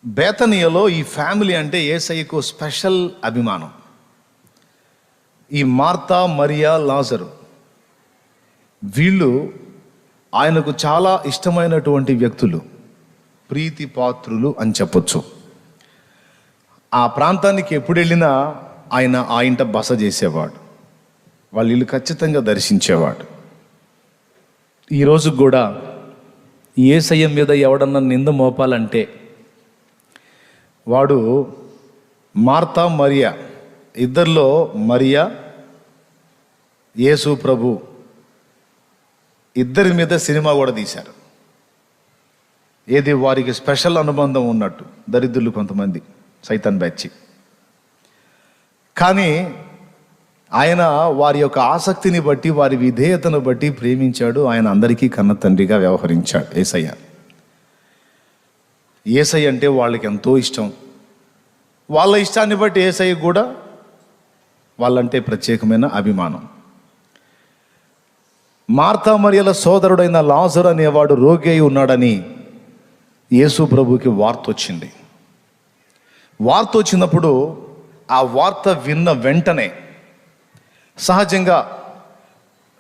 బేతనియలో ఈ ఫ్యామిలీ అంటే యేసయ్యకు స్పెషల్ అభిమానం. ఈ మార్తా, మరియా, లాజరు వీళ్ళు ఆయనకు చాలా ఇష్టమైనటువంటి వ్యక్తులు, ప్రీతి పాత్రులు అని చెప్పొచ్చు. ఆ ప్రాంతానికి ఎప్పుడు వెళ్ళినా ఆయన ఆ ఇంట బస చేసేవాడు, వాళ్ళ ఇల్లు ఖచ్చితంగా దర్శించేవాడు. ఈరోజు కూడా యేసయ్య మీద ఎవడన్నా నింద మోపాలంటే వాడు మార్తా, మరియా ఇద్దరిలో మరియా, యేసు ప్రభు ఇద్దరి మీద సినిమా కూడా తీశారు. ఏది వారికి స్పెషల్ అనుబంధం ఉన్నట్టు, దరిద్రులు కొంతమంది సైతాన్ బ్యాచ్. కానీ ఆయన వారి యొక్క ఆసక్తిని బట్టి, వారి విధేయతను బట్టి ప్రేమించాడు. ఆయన అందరికీ కన్న తండ్రిగా వ్యవహరించాడు యేసయ్య. యేసయ్య అంటే వాళ్ళకి ఎంతో ఇష్టం. వాళ్ళ ఇష్టాన్ని బట్టి యేసయ్య కూడా వాళ్ళంటే ప్రత్యేకమైన అభిమానం. మార్తా, మరియల సోదరుడైన లాజరు అనేవాడు రోగి అయి ఉన్నాడని యేసు ప్రభుకి వార్త వచ్చింది. వార్త వచ్చినప్పుడు ఆ వార్త విన్న వెంటనే, సహజంగా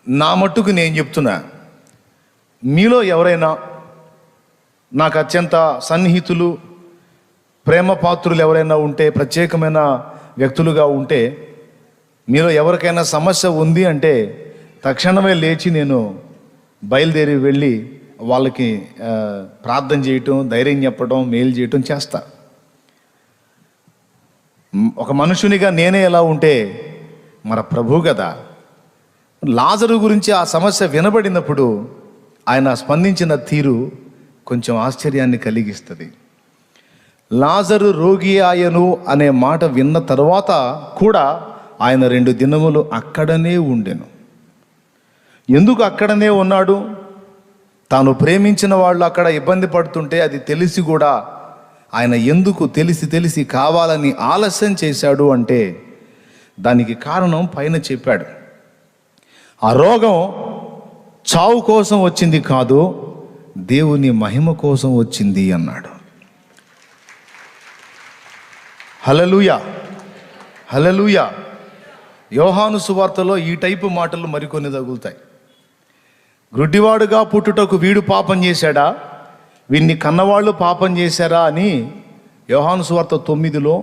నా మట్టుకు నేను చెప్తున్నా, మీలో ఎవరైనా నాకు అత్యంత సన్నిహితులు, ప్రేమ పాత్రులు ఎవరైనా ఉంటే, ప్రత్యేకమైన వ్యక్తులుగా ఉంటే, మీలో ఎవరికైనా సమస్య ఉంది అంటే తక్షణమే లేచి నేను బయలుదేరి వెళ్ళి వాళ్ళకి ప్రార్థన చేయటం, ధైర్యం చెప్పడం, మేలు చేయటం చేస్తా. ఒక మనుషునిగా నేనే ఎలా ఉంటే మన ప్రభు కదా. లాజరు గురించి ఆ సమస్య వినబడినప్పుడు ఆయన స్పందించిన తీరు కొంచెం ఆశ్చర్యాన్ని కలిగిస్తుంది. లాజరు రోగి ఆయను అనే మాట విన్న తర్వాత కూడా ఆయన 2 దినములు అక్కడనే ఉండెను. ఎందుకు అక్కడనే ఉన్నాడు? తాను ప్రేమించిన వాళ్ళు అక్కడ ఇబ్బంది పడుతుంటే అది తెలిసి కూడా ఆయన ఎందుకు తెలిసి కావాలని ఆలస్యం చేశాడు అంటే దానికి కారణం పైన చెప్పాడు. ఆ రోగం చావు కోసం వచ్చింది కాదు, దేవుని మహిమ కోసం వచ్చింది అన్నాడు. హల్లెలూయా, హల్లెలూయా. యోహాను సువార్తలో ఈ టైపు మాటలు మరికొన్ని తగులుతాయి. గ్రుడ్డివాడుగా పుట్టుటకు వీడు పాపం చేశాడా, వీడిని కన్నవాళ్ళు పాపం చేశారా అని యోహాను సువార్త 9లో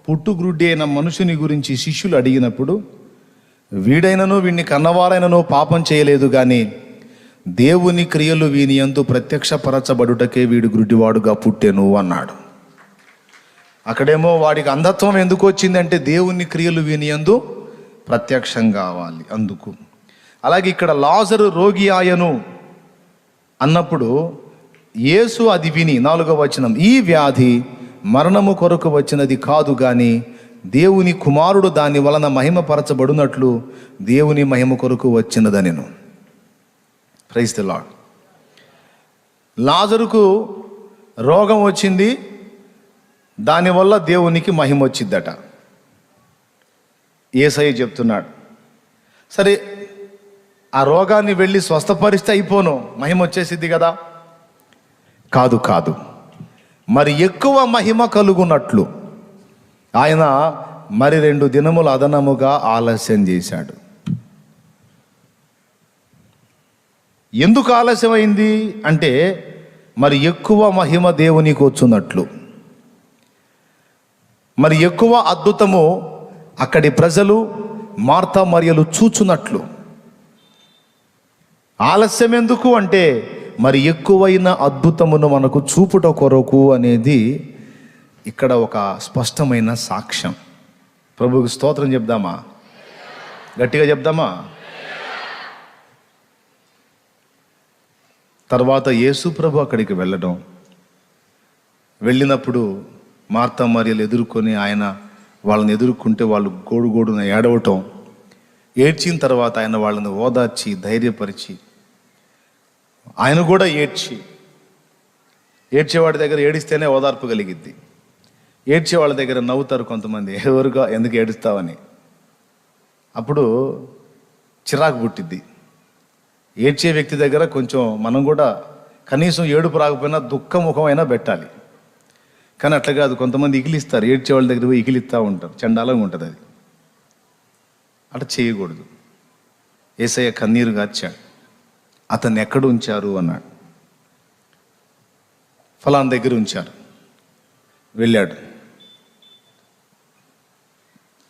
పుట్టు గ్రుడ్డి అయిన మనుషుని గురించి శిష్యులు అడిగినప్పుడు, వీడైనను వీడిని కన్నవారైనను పాపం చేయలేదు, కానీ దేవుని క్రియలు వీని యందు ప్రత్యక్షపరచబడుటకే వీడు గ్రుడ్డివాడుగా పుట్టెను అన్నాడు. అక్కడేమో వాడికి అంధత్వం ఎందుకు వచ్చిందంటే దేవుని క్రియలు వీని యందు ప్రత్యక్షం కావాలి అందుకు. అలాగే ఇక్కడ లాజరు రోగి ఆయను అన్నప్పుడు యేసు అది విని 4వ వచనం, ఈ వ్యాధి మరణము కొరకు వచ్చినది కాదు, కానీ దేవుని కుమారుడు దాని వలన మహిమపరచబడినట్లు దేవుని మహిమ కొరకు వచ్చినదనెను. Praise the Lord. లాజరుకు రోగం వచ్చింది, దానివల్ల దేవునికి మహిమ వచ్చిద్దట. యేసయ్య చెప్తున్నాడు, సరే ఆ రోగాన్ని వెళ్ళి స్వస్థపరిస్తే అయిపోను, మహిమ వచ్చేసిద్ది కదా. కాదు, మరి ఎక్కువ మహిమ కలుగునట్లు ఆయన మరి 2 దినములు అదనముగా ఆలస్యం చేశాడు. ఎందుకు ఆలస్యమైంది అంటే మరి ఎక్కువ మహిమ దేవునికి వచ్చున్నట్లు, మరి ఎక్కువ అద్భుతము అక్కడి ప్రజలు మార్తా, మరియలు చూచున్నట్లు. ఆలస్యం ఎందుకు అంటే మరి ఎక్కువైన అద్భుతమును మనకు చూపుట కొరకు అనేది ఇక్కడ ఒక స్పష్టమైన సాక్ష్యం. ప్రభువుకి స్తోత్రం చెప్దామా? గట్టిగా చెప్దామా? తర్వాత యేసు ప్రభు అక్కడికి వెళ్ళినప్పుడు మార్తా, మరియలు ఎదుర్కొని ఆయన వాళ్ళని ఎదుర్కొంటే వాళ్ళు గోడున ఏడవటం, ఏడ్చిన తర్వాత ఆయన వాళ్ళని ఓదార్చి ధైర్యపరిచి, ఆయన కూడా ఏడ్చేవాడి దగ్గర ఏడిస్తేనే ఓదార్పు కలిగిద్ది. ఏడ్చేవాళ్ళ దగ్గర నవ్వుతారు కొంతమంది, ఎవరుగా ఎందుకు ఏడుస్తావని. అప్పుడు చిరాకు పుట్టిద్ది. ఏడ్చే వ్యక్తి దగ్గర కొంచెం మనం కూడా కనీసం ఏడుపు రాకపోయినా దుఃఖ ముఖం అయినా పెట్టాలి. కానీ అట్లా కాదు, కొంతమంది ఇగిలిస్తారు, ఏడ్చే వాళ్ళ దగ్గర పోయి ఇగిలిస్తూ ఉంటారు, చండాలంగా ఉంటుంది అది. అట్లా చేయకూడదు. యేసయ్య కన్నీరు గార్చాడు. అతన్ని ఎక్కడ ఉంచారు అన్నాడు. ఫలానా దగ్గర ఉంచారు. వెళ్ళాడు.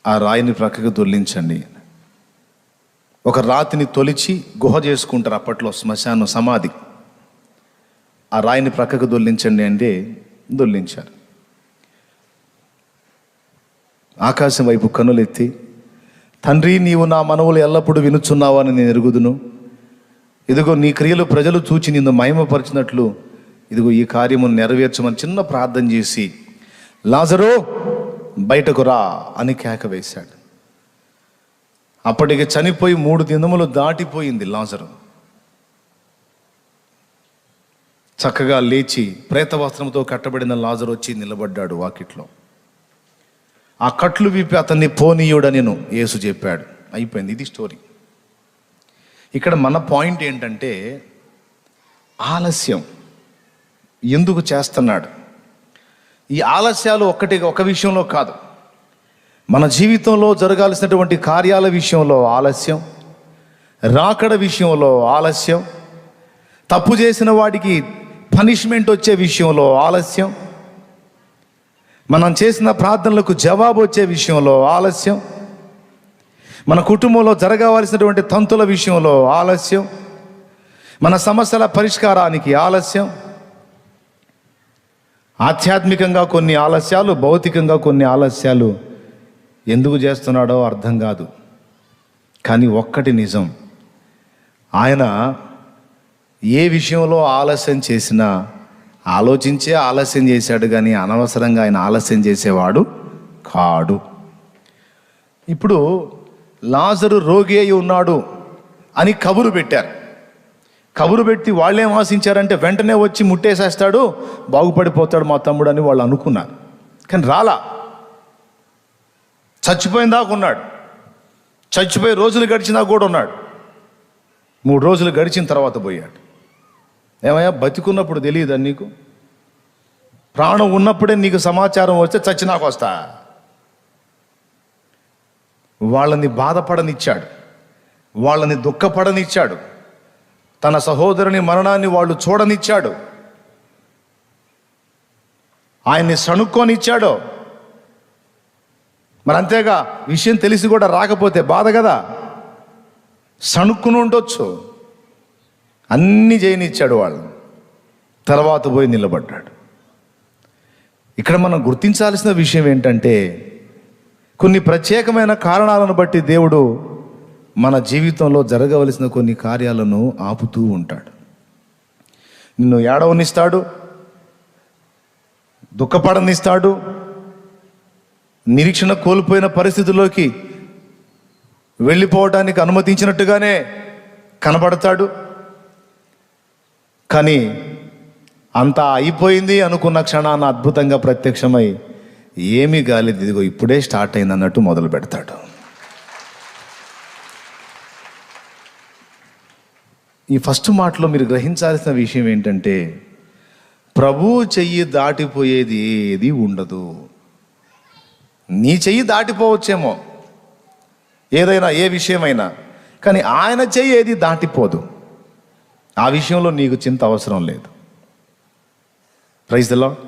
ఆ రాయిని ప్రక్కకు దొర్లించండి. ఒక రాతిని తొలిచి గుహ చేసుకుంటారు అప్పట్లో, శ్మశానం, సమాధి. ఆ రాయిని ప్రక్కకు దొర్లించండి అంటే దొర్లించారు. ఆకాశం వైపు కన్నులెత్తి, తండ్రి, నీవు నా మనవులు ఎల్లప్పుడూ వినుచున్నావని నేను ఎరుగుదును. ఇదిగో నీ క్రియలు ప్రజలు చూచి నిన్ను మహిమపరిచినట్లు ఇదిగో ఈ కార్యమును నెరవేర్చమని చిన్న ప్రార్థన చేసి, లాజరు బయటకు రా అని కేక వేశాడు. అప్పటికి చనిపోయి 3 దినములు దాటిపోయింది లాజరు. చక్కగా లేచి ప్రేత వస్త్రంతో కట్టబడిన లాజరు వచ్చి నిలబడ్డాడు వాకిట్లో. ఆ కట్లు విప్పి అతన్ని పోనీయుడని యేసు చెప్పాడు. అయిపోయింది. ఇది స్టోరీ. ఇక్కడ మన పాయింట్ ఏంటంటే, ఆలస్యం ఎందుకు చేస్తున్నాడు? ఈ ఆలస్యాలు ఒక విషయంలో కాదు, మన జీవితంలో జరగాల్సినటువంటి కార్యాల విషయంలో ఆలస్యం, రాకడ విషయంలో ఆలస్యం, తప్పు చేసిన వాడికి పనిష్మెంట్ వచ్చే విషయంలో ఆలస్యం, మనం చేసిన ప్రార్థనలకు జవాబు వచ్చే విషయంలో ఆలస్యం, మన కుటుంబంలో జరగవలసినటువంటి తంతుల విషయంలో ఆలస్యం, మన సమస్యల పరిష్కారానికి ఆలస్యం. ఆధ్యాత్మికంగా కొన్ని ఆలస్యాలు, భౌతికంగా కొన్ని ఆలస్యాలు ఎందుకు చేస్తున్నాడో అర్థం కాదు. కానీ ఒక్కటి నిజం, ఆయన ఏ విషయంలో ఆలస్యం చేసినా ఆలోచించే ఆలస్యం చేశాడు, కానీ అనవసరంగా ఆయన ఆలస్యం చేసేవాడు కాడు. ఇప్పుడు లాజరు రోగి అయి ఉన్నాడు అని కబురు పెట్టారు. కబురు పెట్టి వాళ్ళేం ఆశించారంటే వెంటనే వచ్చి ముట్టేసేస్తాడు, బాగుపడిపోతాడు మా తమ్ముడు అని వాళ్ళు అనుకున్నారు. కానీ రాలా. చచ్చిపోయిన దాకా ఉన్నాడు. చచ్చిపోయి రోజులు గడిచినా కూడా ఉన్నాడు. 3 రోజులు గడిచిన తర్వాత పోయాడు. ఏమయ్యా, బతికున్నప్పుడు తెలియదా నీకు? ప్రాణం ఉన్నప్పుడే నీకు సమాచారం వస్తే చచ్చినాకు వస్తా. వాళ్ళని బాధపడనిచ్చాడు, వాళ్ళని దుఃఖపడనిచ్చాడు, తన సహోదరుని మరణాన్ని వాళ్ళు చూడనిచ్చాడు, ఆయన్ని సణుక్కొనిచ్చాడు. మరి అంతేగా, విషయం తెలిసి కూడా రాకపోతే బాధ కదా, సణుక్కుని ఉండొచ్చు. అన్నీ చేయనిచ్చాడు వాళ్ళని. తర్వాత పోయి నిలబడ్డాడు. ఇక్కడ మనం గుర్తించాల్సిన విషయం ఏంటంటే, కొన్ని ప్రత్యేకమైన కారణాలను బట్టి దేవుడు మన జీవితంలో జరగవలసిన కొన్ని కార్యాలను ఆపుతూ ఉంటాడు. నిన్ను ఏడవనిస్తాడు, దుఃఖపడనిస్తాడు, నిరీక్షణ కోల్పోయిన పరిస్థితుల్లోకి వెళ్ళిపోవడానికి అనుమతించినట్టుగానే కనబడతాడు. కానీ అంతా అయిపోయింది అనుకున్న క్షణాన అద్భుతంగా ప్రత్యక్షమై ఏమీ కాలేదు, ఇదిగో ఇప్పుడే స్టార్ట్ అయింది అన్నట్టు మొదలు పెడతాడు. ఈ ఫస్ట్ మాటలో మీరు గ్రహించాల్సిన విషయం ఏంటంటే, ప్రభువు చెయ్యి దాటిపోయేది ఏది ఉండదు. నీ చెయ్యి దాటిపోవచ్చేమో ఏదైనా, ఏ విషయమైనా, కానీ ఆయన చెయ్యి ఏది దాటిపోదు. ఆ విషయంలో నీకు చింత అవసరం లేదు. Praise the Lord.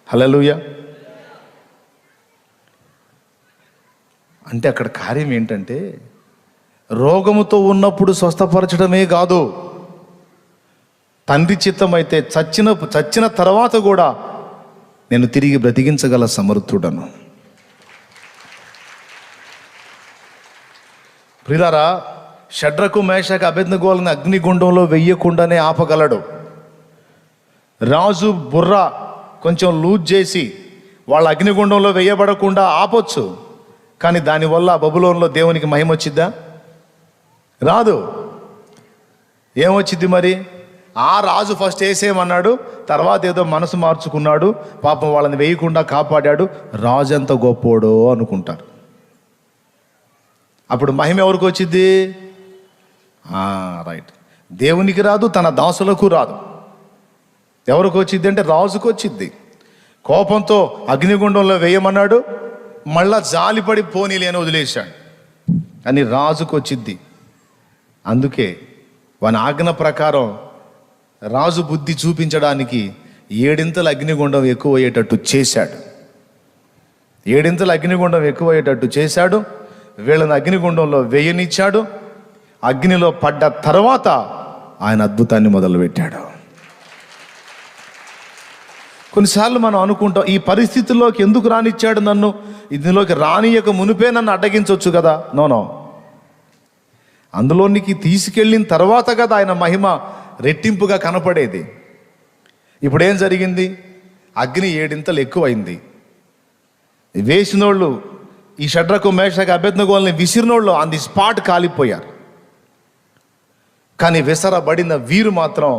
హల్లెలూయా. అంటే అక్కడ కార్యం ఏంటంటే, రోగముతో ఉన్నప్పుడు స్వస్థపరచడమే కాదు, తండ్రి చిత్తం అయితే చచ్చిన తర్వాత కూడా నేను తిరిగి బ్రతికించగల సమర్థుడను. ప్రియులారా, షడ్రకు మేషకు అబేద్నెగోలను అగ్నిగుండంలో వెయ్యకుండానే ఆపగలడు. రాజు బుర్ర కొంచెం లూజ్ చేసి వాళ్ళ అగ్నిగుండంలో వేయబడకుండా ఆపొచ్చు, కానీ దానివల్ల బబులోనులో దేవునికి మహిమ వచ్చిద్దా? రాదు. ఏమొచ్చింది మరి? ఆ రాజు ఫస్ట్ వేసేయమన్నాడు, తర్వాత ఏదో మనసు మార్చుకున్నాడు, పాపం వాళ్ళని వేయకుండా కాపాడాడు, రాజు ఎంత గొప్పోడో అనుకుంటారు. అప్పుడు మహిమ ఎవరికి వచ్చింది? రైట్, దేవునికి రాదు, తన దాసులకు రాదు. ఎవరికి వచ్చింది అంటే రాజుకు వచ్చింది. కోపంతో అగ్నిగుండంలో వేయమన్నాడు, మళ్ళా జాలిపడి పోనీలే అని వదిలేశాడు. అని రాజుకు వచ్చిద్ది. అందుకే వాని ఆజ్ఞ ప్రకారం రాజు బుద్ధి చూపించడానికి 7 అగ్నిగుండం ఎక్కువయ్యేటట్టు చేశాడు. 7 అగ్నిగుండం ఎక్కువయ్యేటట్టు చేశాడు. వీళ్ళని అగ్నిగుండంలో వేయనిచ్చాడు. అగ్నిలో పడ్డ తర్వాత ఆయన అద్భుతాన్ని మొదలుపెట్టాడు. కొన్నిసార్లు మనం అనుకుంటాం, ఈ పరిస్థితుల్లోకి ఎందుకు రానిచ్చాడు నన్ను, ఇందులోకి రానియక మునిపే నన్ను అడ్డగించవచ్చు కదా. నో, అందులోనికి తీసుకెళ్ళిన తర్వాత కదా ఆయన మహిమ రెట్టింపుగా కనపడేది. ఇప్పుడేం జరిగింది? అగ్ని 7 ఎక్కువైంది. వేసినోళ్ళు, ఈ షడ్రకు మేషకు అబేద్నెగోల్ని విసిరినోళ్ళు ఆన్ ది స్పాట్ కాలిపోయారు. కానీ విసరబడిన వీరు మాత్రం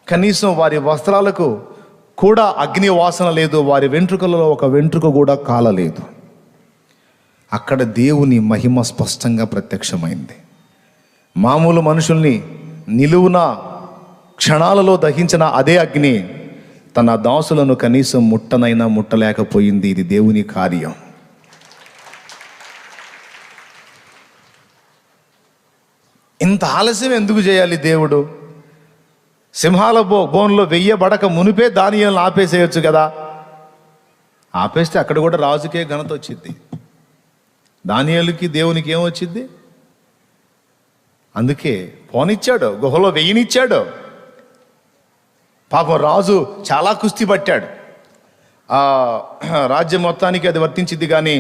కనీసం వారి వస్త్రాలకు కూడా అగ్ని వాసన లేదు, వారి వెంట్రుకలలో ఒక వెంట్రుక కూడా కాలలేదు. అక్కడ దేవుని మహిమ స్పష్టంగా ప్రత్యక్షమైంది. మామూలు మనుషుల్ని నిలువున క్షణాలలో దహించిన అదే అగ్ని తన దాసులను కనీసం ముట్టనైనా ముట్టలేకపోయింది. ఇది దేవుని కార్యం. ఇంత ఆలస్యం ఎందుకు చేయాలి దేవుడు? సింహాల బోన్లో వెయ్యబడక మునిపే దానియేలును ఆపేసేయచ్చు కదా. ఆపేస్తే అక్కడ కూడా రాజుకే ఘనత వచ్చింది. దానియేలుకి దేవునికి ఏమొచ్చింది? అందుకే పోనిచ్చాడు, గుహలో వెయ్యనిచ్చాడు. పాపం రాజు చాలా కుస్తీ పట్టాడు. ఆ రాజ్యం మొత్తానికి అది వర్తించింది, కానీ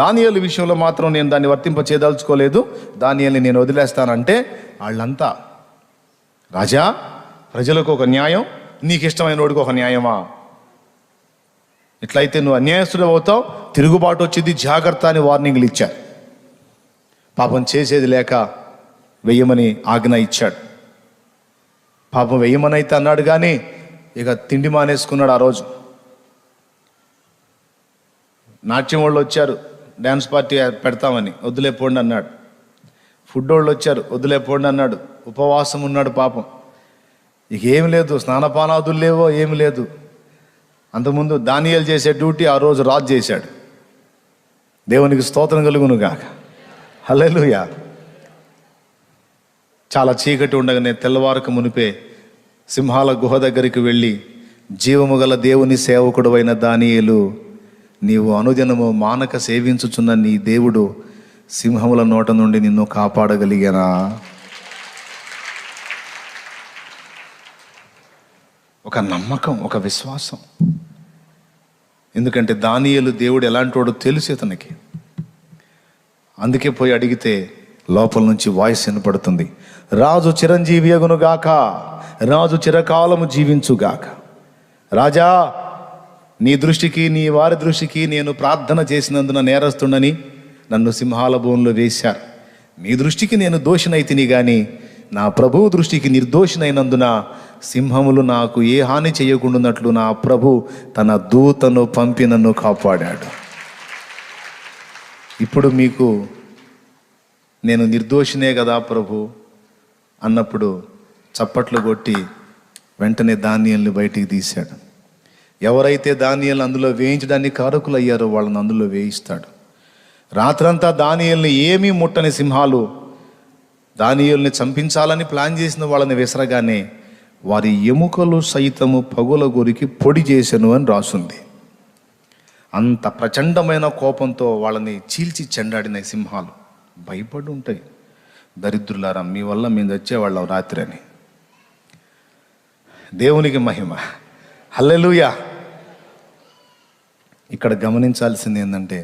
దానియేలు విషయంలో మాత్రం నేను దాన్ని వర్తింప చేయదలుచుకోలేదు, దానియేలుని నేను వదిలేస్తానంటే వాళ్ళంతా, రాజా ప్రజలకు ఒక న్యాయం, నీకు ఇష్టమైన వాడికి ఒక న్యాయమా? ఇట్లయితే నువ్వు అన్యాయస్తుడు అవుతావు, తిరుగుబాటు వచ్చింది, జాగ్రత్త అని వార్నింగ్లు ఇచ్చారు. పాపం చేసేది లేక వెయ్యమని ఆజ్ఞ ఇచ్చాడు. పాపం వెయ్యమని అయితే అన్నాడు, కానీ ఇక తిండి మానేసుకున్నాడు. ఆ రోజు నాట్యం వాళ్ళు వచ్చారు, డ్యాన్స్ పార్టీ పెడతామని, వద్దులే పోండి అన్నాడు. ఫుడ్ వాళ్ళు వచ్చారు, వద్దులే పోండి అన్నాడు. ఉపవాసం ఉన్నాడు పాపం. ఇక ఏమి లేదు, స్నానపానాదులు లేవో ఏమి లేదు. అంతకుముందు దానియేలు చేసే డ్యూటీ ఆ రోజు రాజు చేశాడు. దేవునికి స్తోత్రం కలుగును గాక. హల్లెలూయా. చాలా చీకటి ఉండగానే తెల్లవారక మునిపే సింహాల గుహ దగ్గరికి వెళ్ళి, జీవము గల దేవుని సేవకుడు అయిన దానియేలు, నీవు అనుదినము మానక సేవించుచున్న నీ దేవుడు సింహముల నోట నుండి నిన్ను కాపాడగలిగానా? ఒక నమ్మకం, ఒక విశ్వాసం. ఎందుకంటే దానియేలు దేవుడు ఎలాంటి తెలుసు అతనికి. అందుకే పోయి అడిగితే లోపల నుంచి వాయిస్ వినపడుతుంది, రాజు చిరంజీవి అగునుగాక, రాజు చిరకాలము జీవించుగాక. రాజా, నీ దృష్టికి, నీ వారి దృష్టికి నేను ప్రార్థన చేసినందున నేరస్తుండని నన్ను సింహాల బోన్లో వేశారు. మీ దృష్టికి నేను దోషినైతిని, కానీ నా ప్రభువు దృష్టికి నిర్దోషినైనందున సింహములు నాకు ఏ హాని చేయకుండాన్నట్లు నా ప్రభు తన దూతను పంపి నన్ను కాపాడాడు. ఇప్పుడు మీకు నేను నిర్దోషినే కదా ప్రభు అన్నప్పుడు చప్పట్లు కొట్టి వెంటనే దానియేలుని బయటికి తీశాడు. ఎవరైతే దానియేలుని అందులో వేయించడానికి కారకులు అయ్యారో వాళ్ళని అందులో వేయిస్తాడు. రాత్రంతా దానియేలుని ఏమీ ముట్టని సింహాలు దానియేలుని చంపించాలని ప్లాన్ చేసిన వాళ్ళని విసరగానే వారి ఎముకలు సైతము పగుల గురికి పొడి చేసెను అని రాసుంది. అంత ప్రచండమైన కోపంతో వాళ్ళని చీల్చి చెండాడిన సింహాలు భయపడి ఉంటాయి. దరిద్రులారా, మీ వల్ల మేము చచ్చేవాళ్ళం రాత్రి అని. దేవునికి మహిమ. హల్లెలూయా. ఇక్కడ గమనించాల్సింది ఏంటంటే,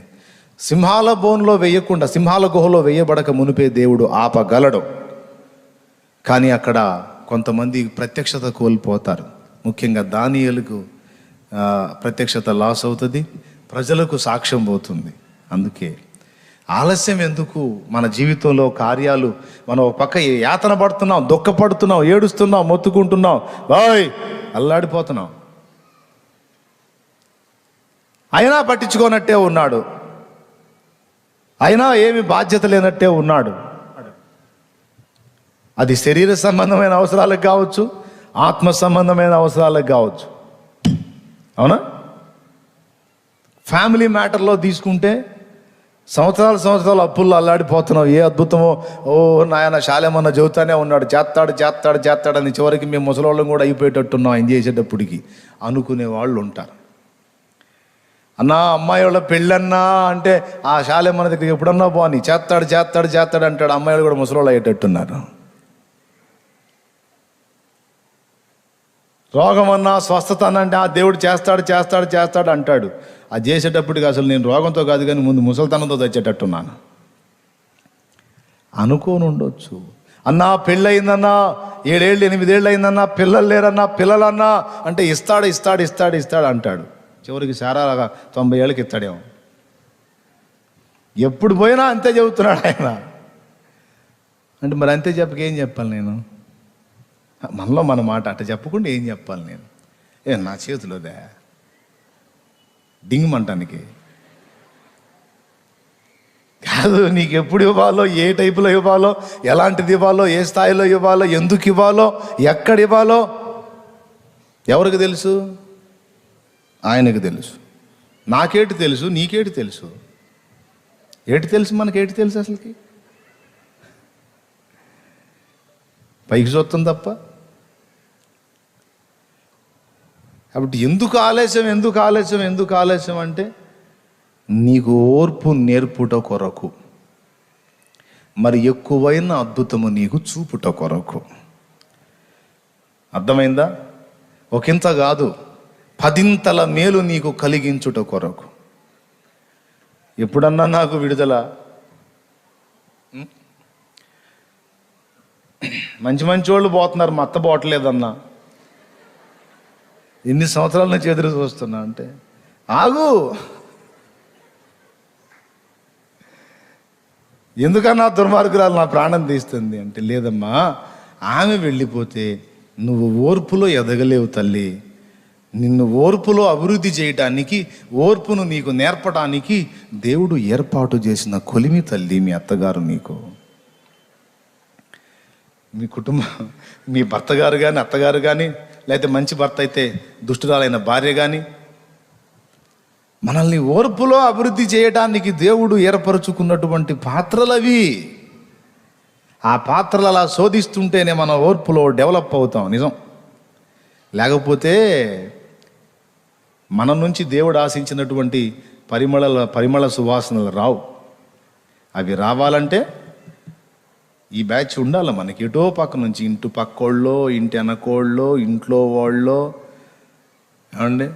సింహాల బోన్లో వేయకుండా, సింహాల గుహలో వేయబడక మునిపే దేవుడు ఆపగలడు. కానీ అక్కడ కొంతమంది ప్రత్యక్షత కోల్పోతారు. ముఖ్యంగా దానియేలుకు ప్రత్యక్షత లాస్ అవుతుంది, ప్రజలకు సాక్ష్యం పోతుంది. అందుకే ఆలస్యం ఎందుకు? మన జీవితంలో కార్యాలు, మనం ఒక పక్క యాతన పడుతున్నాం, దుఃఖపడుతున్నాం, ఏడుస్తున్నాం, మొత్తుకుంటున్నాం, అల్లాడిపోతున్నాం, అయినా పట్టించుకోనట్టే ఉన్నాడు, అయినా ఏమి బాధ్యత లేనట్టే ఉన్నాడు. అది శరీర సంబంధమైన అవసరాలకు కావచ్చు, ఆత్మ సంబంధమైన అవసరాలకు కావచ్చు. అవునా? ఫ్యామిలీ మ్యాటర్లో తీసుకుంటే సంవత్సరాలు అప్పుల్లో అల్లాడిపోతున్నావు. ఏ అద్భుతమో, ఓ నాయన శాలేమన్న చెబుతానే ఉన్నాడు, చేస్తాడని చివరికి మేము ముసలోళ్ళం కూడా అయిపోయేటట్టున్నాం ఆయన చేసేటప్పటికి అనుకునే వాళ్ళు ఉంటారు. అన్నా అమ్మాయి వాళ్ళ పెళ్ళన్నా అంటే ఆ శాలేమన్న దగ్గరికి ఎప్పుడన్నా పోని చేస్తాడు అంటాడు. అమ్మాయిలు కూడా ముసలోళ్ళు అయ్యేటట్టున్నారు. రోగం అన్నా స్వస్థత అంటే ఆ దేవుడు చేస్తాడు అంటాడు. అది చేసేటప్పటికి అసలు నేను రోగంతో కాదు కానీ ముందు ముసలితనంతో తెచ్చేటట్టున్నాను అనుకోని ఉండొచ్చు. అన్నా పెళ్ళయిందన్నా 7 ఏళ్ళు 8 ఏళ్ళు అయిందన్నా పిల్లలు లేరన్నా, పిల్లలన్నా అంటే ఇస్తాడు అంటాడు. చివరికి సారాగా 90 ఏళ్ళకి ఇస్తాడేమో. ఎప్పుడు పోయినా అంతే చెబుతున్నాడు ఆయన. అంటే మరి అంతే చెప్పకేం చెప్పాలి నేను? మనలో మన మాట అట్ట చెప్పకుండా ఏం చెప్పాలి నేను? నా చేతిలోదే డింగమంటానికి కాదు. నీకు ఎప్పుడు ఇవ్వాలో, ఏ టైపులో ఇవ్వాలో, ఎలాంటిది ఇవ్వాలో, ఏ స్థాయిలో ఇవ్వాలో, ఎందుకు ఇవ్వాలో, ఎక్కడ ఇవ్వాలో ఎవరికి తెలుసు? ఆయనకు తెలుసు. నాకేటి తెలుసు, నీకేటి తెలుసు? ఏటి తెలుసు? మనకేటి తెలుసు అసలుకి? పైకి చూస్తాం తప్ప. కాబట్టి ఎందుకు ఆలస్యం అంటే నీకు ఓర్పు నేర్పుట కొరకు, మరి ఎక్కువైన అద్భుతము నీకు చూపుట కొరకు. అర్థమైందా? ఒకంత కాదు, 10 మేలు నీకు కలిగించుట కొరకు. ఎప్పుడన్నా నాకు విడుదల మంచి వాళ్ళు పోతున్నారు, మా అత్త పోవట్లేదన్నా. ఎన్ని సంవత్సరాల నుంచి ఎదురు చూస్తున్నా అంటే ఆగు, ఎందుకన్నా దుర్మార్గురాలు నా ప్రాణం తీస్తుంది అంటే, లేదమ్మా ఆమె వెళ్ళిపోతే నువ్వు ఓర్పులో ఎదగలేవు తల్లి. నిన్ను ఓర్పులో అభివృద్ధి చేయటానికి, ఓర్పును నీకు నేర్పడానికి దేవుడు ఏర్పాటు చేసిన కొలిమి తల్లి మీ అత్తగారు. నీకు మీ కుటుంబం, మీ భర్త గారు కానీ, అత్తగారు కానీ, లేకపోతే మంచి భర్త అయితే దుష్టురాలైన భార్య కానీ, మనల్ని ఓర్పులో అభివృద్ధి చేయడానికి దేవుడు ఏర్పరచుకున్నటువంటి పాత్రలవి. ఆ పాత్రలు అలా శోధిస్తుంటేనే మన ఓర్పులో డెవలప్ అవుతాం. నిజం. లేకపోతే మన నుంచి దేవుడు ఆశించినటువంటి పరిమళ సువాసనలు రావు. అవి రావాలంటే ఈ బ్యాచ్ ఉండాలి మనకి. ఎటో పక్క నుంచి, ఇంటి పక్కోళ్ళో, ఇంటి వెనకోళ్ళో, ఇంట్లో వాళ్ళో, ఏమండి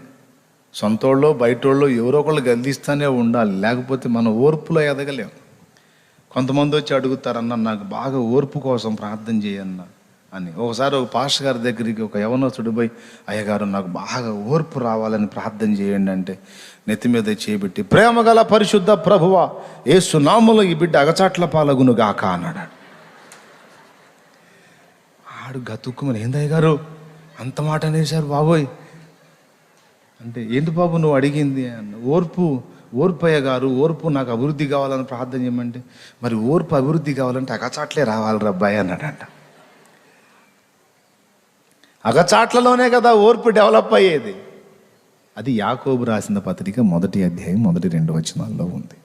సొంతోళ్ళో బయటోళ్ళో ఎవరో ఒకళ్ళు గద్దిస్తూనే ఉండాలి. లేకపోతే మన ఓర్పులో ఎదగలేం. కొంతమంది వచ్చి అడుగుతారన్న, నాకు బాగా ఓర్పు కోసం ప్రార్థన చేయన్న అని. ఒకసారి ఒక పాస్టర్ గారి దగ్గరికి ఒక యవనస్తుడు పోయి, అయ్యగారు నాకు బాగా ఓర్పు రావాలని ప్రార్థన చేయండి అంటే, నెత్తి మీద చేయబెట్టి, ప్రేమగల పరిశుద్ధ ప్రభువా యేసు నామములో ఈ బిడ్డ అగచాట్ల పాలగును గాక అన్నాడు. ఆడు గతుక్కుమని, ఏందయ్య గారు అంత మాట అనేసారు బాబోయ్ అంటే, ఏంటి బాబు నువ్వు అడిగింది అన్న. ఓర్పయ్య గారు, ఓర్పు నాకు అభివృద్ధి కావాలని ప్రార్థన చేయమంటే, మరి ఓర్పు అభివృద్ధి కావాలంటే అగచాట్లే రావాలి రబ్బాయి అన్నాడంట. అగచాట్లలోనే కదా ఓర్పు డెవలప్ అయ్యేది. అది యాకోబు రాసిన పత్రిక 1వ అధ్యాయం 1-2 వచనాల్లో ఉంది.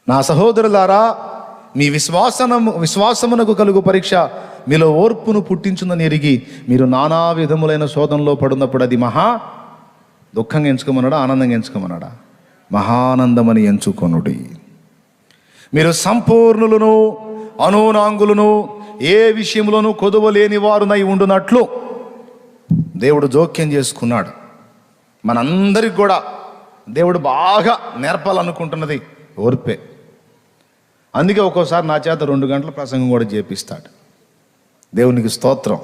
నా సహోదరులారా, మీ విశ్వాసమునకు కలుగు పరీక్ష మీలో ఓర్పును పుట్టించుందని ఎరిగి, మీరు నానా విధములైన శోధనలో పడినప్పుడు అది మహా దుఃఖంగా ఎంచుకోమన్నాడా, ఆనందంగా ఎంచుకోమన్నాడా? మహానందమని ఎంచుకొనుడి. మీరు సంపూర్ణులను అనూనాంగులను ఏ విషయంలోనూ కొదువలేని వారునై ఉండునట్లు దేవుడు జోక్యం చేసుకున్నాడు. మనందరికి కూడా దేవుడు బాగా నేర్పాలనుకుంటున్నది ఓర్పే. అందుకే ఒక్కోసారి నా చేత 2 గంటల ప్రసంగం కూడా చేపిస్తాడు. దేవునికి స్తోత్రం.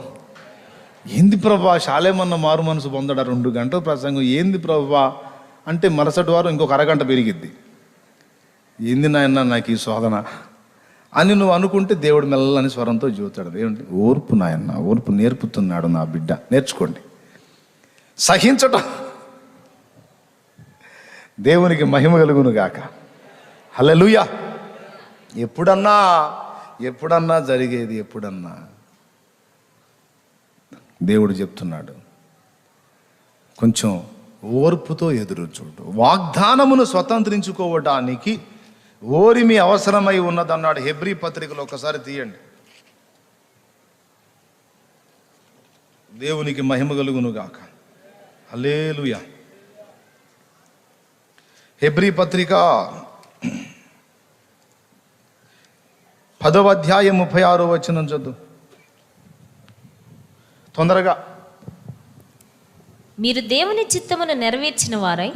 ఏంది ప్రభా శాలేమన్న మారు మనసు పొందడా 2 గంటల ప్రసంగం ఏంది ప్రభా అంటే, మరుసటి వారం ఇంకొక అరగంట పెరిగిద్ది. ఏంది నాయన నాకు ఈ శోధన అని నువ్వు అనుకుంటే, దేవుడు మెల్లని స్వరంతో చూస్తాడు. ఏమిటి? ఓర్పు నాయన్న, ఓర్పు నేర్పుతున్నాడు నా బిడ్డ, నేర్చుకోండి. సహించటం దేవునికి మహిమ కలుగును గాక. హల్లెలూయా. ఎప్పుడన్నా జరిగేది, ఎప్పుడన్నా దేవుడు చెప్తున్నాడు, కొంచెం ఓర్పుతో ఎదురు చూడు. వాగ్దానమును స్వతంత్రించుకోవడానికి ఓరిమి అవసరమై ఉన్నదన్నాడు హెబ్రీ పత్రికలో. ఒకసారి తీయండి. దేవునికి మహిమ కలుగును గాక. హల్లెలూయా. హెబ్రీ పత్రిక 10వ అధ్యాయం 36వ వచనం చదువు తొందరగా. మీరు దేవుని చిత్తమును నెరవేర్చిన వారై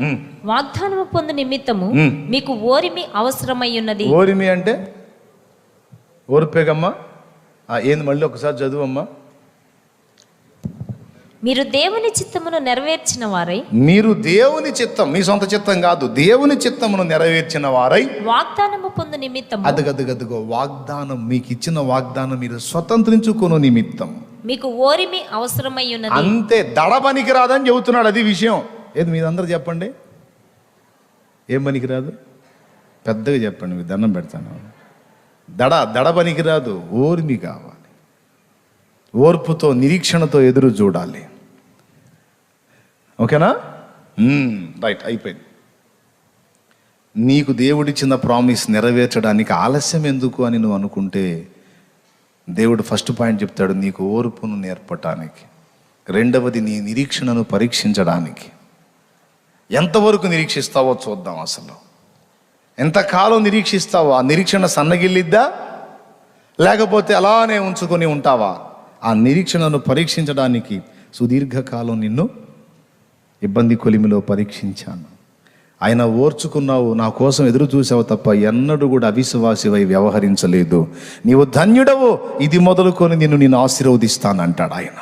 వాగ్దానము పొందు నిమిత్తము మీకు ఓరిమి అవసరమై ఉన్నది. ఓరిమి అంటే ఓర్పేగమ్మా. ఏంది మళ్ళీ ఒకసారి చదువమ్మా. మీరు దేవుని చిత్తమును నెరవేర్చిన వారై, మీరు దేవుని చిత్తం, మీ సొంత చిత్తం కాదు, దేవుని చిత్తమును నెరవేర్చిన వారై వాగ్దానము పొందు నిమిత్తము. అదగదగదుగో వాగ్దానం, మీకు ఇచ్చిన వాగ్దానం మీరు స్వతంత్రించుకొను నిమిత్తం మీకు ఓరిమి అవసరమై ఉన్నది. అంతే. దడ పనికి రాదని చెబుతున్నాడు. అది విషయం. ఏది మీరందరూ చెప్పండి, ఏం పనికి రాదు? పెద్దగా చెప్పండి, మీరు దండం పెడతాను. దడ పనికి రాదు, ఓర్మి కావాలి. ఓర్పుతో నిరీక్షణతో ఎదురు చూడాలి. ఓకేనా? రైట్, అయిపోయింది. నీకు దేవుడిచ్చిన ప్రామిస్ నెరవేర్చడానికి ఆలస్యం ఎందుకు అని నువ్వు అనుకుంటే, దేవుడు ఫస్ట్ పాయింట్ చెప్తాడు, నీకు ఓర్పును నేర్పటానికి. రెండవది, నీ నిరీక్షణను పరీక్షించడానికి. ఎంతవరకు నిరీక్షిస్తావో చూద్దాం. అసలు ఎంతకాలం నిరీక్షిస్తావో? ఆ నిరీక్షణ సన్నగిల్లిద్దా, లేకపోతే అలానే ఉంచుకొని ఉంటావా? ఆ నిరీక్షణను పరీక్షించడానికి సుదీర్ఘకాలం నిన్ను ఇబ్బంది కొలిమిలో పరీక్షించాను. ఆయన ఓర్చుకున్నావు, నా కోసం ఎదురు చూసావు తప్ప ఎన్నడూ కూడా అవిశ్వాసివై వ్యవహరించలేదు. నీవు ధన్యుడవు, ఇది మొదలుకొని నేను ఆశీర్వదిస్తానంటాడు ఆయన.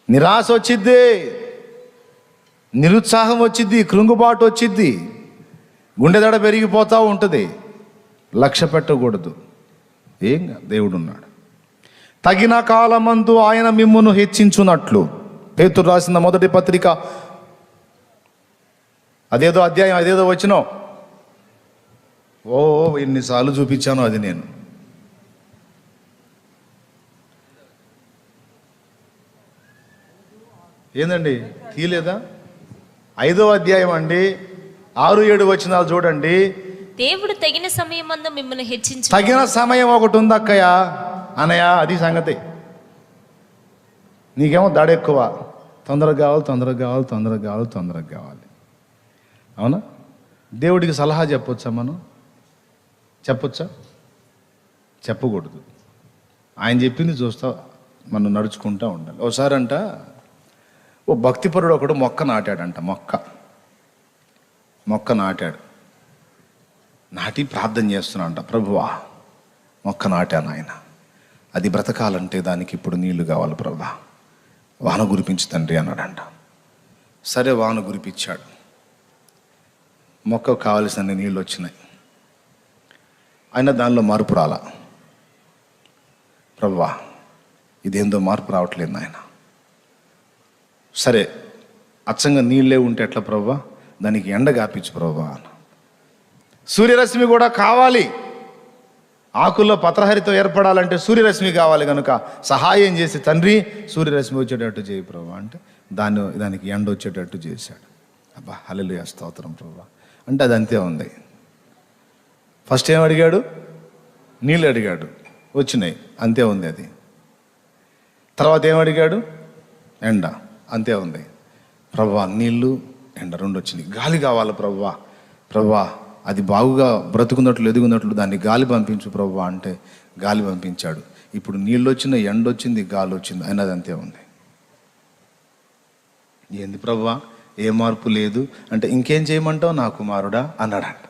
నిరాశ వచ్చిద్ది, నిరుత్సాహం వచ్చిద్ది, కృంగుబాటు వచ్చిద్ది, గుండెదడ పెరిగిపోతూ ఉంటుంది. లక్ష్య పెట్టకూడదు. ఏం దేవుడు ఉన్నాడు. తగిన కాలమందు ఆయన మిమ్మును హెచ్చించున్నట్లు. పేతురు రాసిన మొదటి పత్రిక అదేదో అధ్యాయం అదేదో వచ్చినో ఎన్నిసార్లు చూపించానో అది నేను. ఏందండి తీయలేదా? 5వ అధ్యాయం అండి, 6-7 వచనాలు చూడండి. దేవుడు తగిన సమయమందు మిమ్మల్ని హెచ్చించు. తగిన సమయం ఒకటి ఉంది అక్కయ్య, అనయ్య, అది సంగతి. నీకేమో దడ ఎక్కువ, తొందరగా కావాలి. అవునా? దేవుడికి సలహా చెప్పొచ్చా మనం? చెప్పొచ్చా? చెప్పకూడదు. ఆయన చెప్పింది చూస్తా మనం నడుచుకుంటూ ఉండాలి. ఒకసారి అంట ఓ భక్తిపరుడు ఒకడు మొక్క నాటాడంట. మొక్క నాటాడు. నాటి ప్రార్థన చేస్తున్నాడంట, ప్రభువా మొక్క నాటాను ఆయన, అది బ్రతకాలంటే దానికి ఇప్పుడు నీళ్లు కావాలి ప్రభువా, వాన కురిపించు తండ్రి అన్నాడంట. సరే, వాన కురిపించాడు. మొక్కకు కావలసిన నీళ్ళు వచ్చినాయి. అయినా దానిలో మార్పు రాలా. ప్రభువా ఇదేందో మార్పు రావట్లేదు నాయన. సరే, అచ్చంగా నీళ్ళే ఉంటే ఎట్లా ప్రభువా, దానికి ఎండ కాపించు ప్రభువా అన్న. సూర్యరశ్మి కూడా కావాలి. ఆకుల్లో పత్రహరితో ఏర్పడాలంటే సూర్యరశ్మి కావాలి కనుక సహాయం చేసి తండ్రి సూర్యరశ్మి వచ్చేటట్టు చేయి ప్రభు అంటే దానికి ఎండ వచ్చేటట్టు చేశాడు. అబ్బా హల్లెలూయా, స్తోత్రం ప్రభు అంటే అది అంతే ఉంది. ఫస్ట్ ఏం అడిగాడు? నీళ్ళు అడిగాడు, వచ్చినాయి, అంతే ఉంది అది. తర్వాత ఏం అడిగాడు? ఎండ, అంతే ఉంది. ప్రభువా నీళ్ళు ఎండ రెండు వచ్చినాయి. గాలి కావాలి ప్రభువా అది బాగుగా బ్రతుకున్నట్లు ఎదుగున్నట్లు దాన్ని గాలి పంపించు ప్రభువా అంటే గాలి పంపించాడు. ఇప్పుడు నీళ్ళు వచ్చిన, ఎండ వచ్చింది, గాలి వచ్చింది, అయినా అది అంతే ఉంది. ఏంది ప్రభువా ఏ మార్పు లేదు అంటే, ఇంకేం చేయమంటావు నా కుమారుడా అన్నాడంట.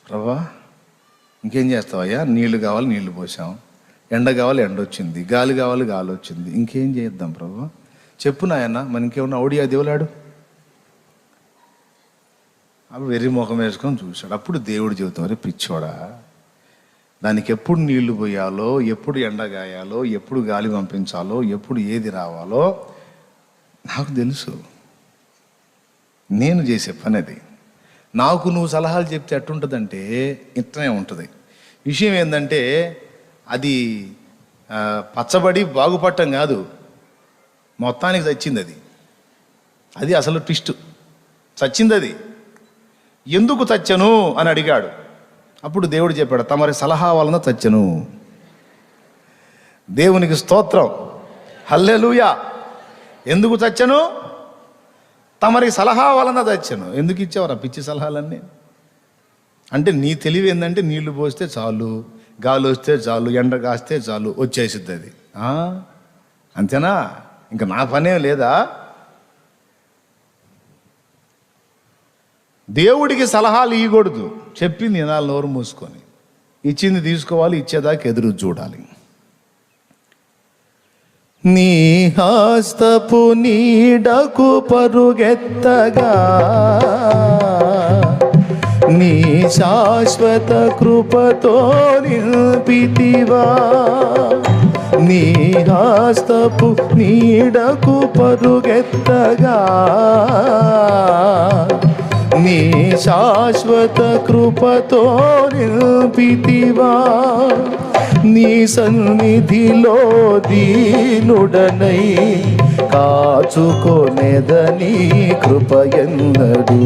ప్రభువా ఇంకేం చేస్తావయ్యా, నీళ్లు కావాలి నీళ్లు పోసాం, ఎండ కావాలి ఎండ వచ్చింది, గాలి కావాలి గాలి వచ్చింది, ఇంకేం చేద్దాం ప్రభువా చెప్పు నాయన, మనకేమన్నా ఓడియా దేవులాడు. అప్పుడు వెర్రి ముఖం వేసుకొని చూశాడు. అప్పుడు దేవుడు చెబుతారు, పిచ్చోడా దానికి ఎప్పుడు నీళ్లు పోయాలో, ఎప్పుడు ఎండ గాయాలో, ఎప్పుడు గాలి పంపించాలో, ఎప్పుడు ఏది రావాలో నాకు తెలుసు. నేను చేసే పని అది. నాకు నువ్వు సలహాలు చెప్తే ఎట్టుంటుందంటే ఇట్లనే ఉంటుంది. విషయం ఏంటంటే అది పచ్చబడి బాగుపడటం కాదు, మొత్తానికి చచ్చింది అది. అది అసలు ట్విస్ట్. చచ్చింది అది. ఎందుకు చచ్చను అని అడిగాడు. అప్పుడు దేవుడు చెప్పాడు, తమరి సలహా వలన చచ్చను. దేవునికి స్తోత్రం, హల్లెలూయా. ఎందుకు చచ్చను? తమరి సలహా వలన చచ్చను. ఎందుకు ఇచ్చావరా పిచ్చి సలహాలన్నీ? అంటే నీ తెలివి ఏంటంటే నీళ్లు పోస్తే చాలు, గాలి వస్తే చాలు, ఎండ కాస్తే చాలు, వచ్చేసిద్ది అది. అంతేనా? ఇంకా నా పనే లేదా? దేవుడికి సలహాలు ఇవ్వకూడదు. చెప్పింది వినాలి నోరు మూసుకొని. ఇచ్చింది తీసుకోవాలి, ఇచ్చేదాకా ఎదురు చూడాలి. నీ హస్తపు నీడకు పరుగెత్తగా నీ శాశ్వత కృపతో నిలిపితివా. నీ హస్తపు నీడకు పరుగెత్తగా నీ శాశ్వత కృపతో నిలిపితివా. నీ సన్నిధిలో దీనుడనై కాచుకొనెదని కృపయన్నడు.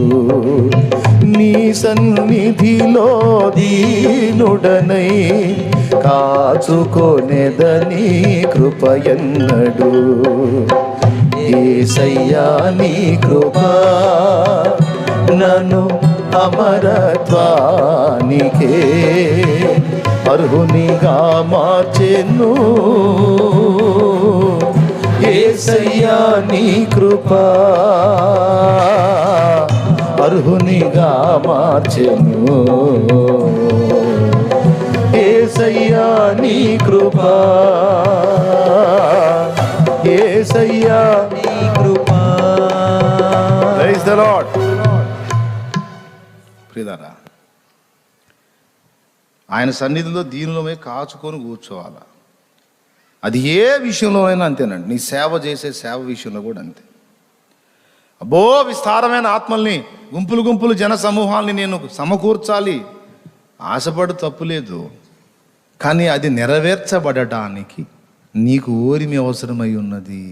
నీ సన్నిధిలో దీనుడనై కాచుకొనెదని కృపయన్నడు. యేసయ్యా నీ కృప నన్ను అమరత్వానికే అర్హునిగా మార్చెను. యేసయ్యా నీ కృప అర్హునిగా మార్చెను. యేసయ్యా నీ కృప, యేసయ్యా నీ కృప. Praise the Lord. ప్రియరా, ఆయన సన్నిధిలో దీనిలోనే కాచుకొని కూర్చోవాలి. అది ఏ విషయంలోనైనా అంతేనండి. నీ సేవ చేసే సేవ విషయంలో కూడా అంతే. అబ్బో, విస్తారమైన ఆత్మల్ని, గుంపులు గుంపులు జన సమూహాల్ని నేను సమకూర్చాలి ఆశపడు తప్పులేదు. కానీ అది నెరవేర్చబడటానికి నీకు ఓరిమి అవసరమై ఉన్నది,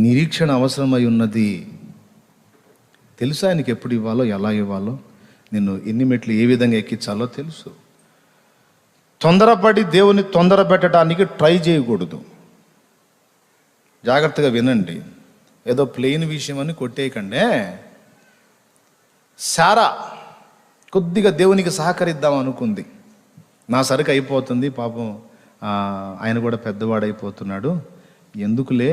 నిరీక్షణ అవసరమై ఉన్నది. తెలుసా ఆయనకి ఎప్పుడు ఇవ్వాలో, ఎలా ఇవ్వాలో, నిన్ను ఎన్ని మెట్లు ఏ విధంగా ఎక్కించాలో తెలుసు. తొందరపడి దేవుని తొందర పెట్టడానికి ట్రై చేయకూడదు. జాగ్రత్తగా వినండి. ఏదో ప్లెయిన్ విషయం అని కొట్టేయకండే. సారా కొద్దిగా దేవునికి సహకరిద్దాం అనుకుంది. నా సరుకు అయిపోతుంది, పాపం ఆయన కూడా పెద్దవాడైపోతున్నాడు, ఎందుకులే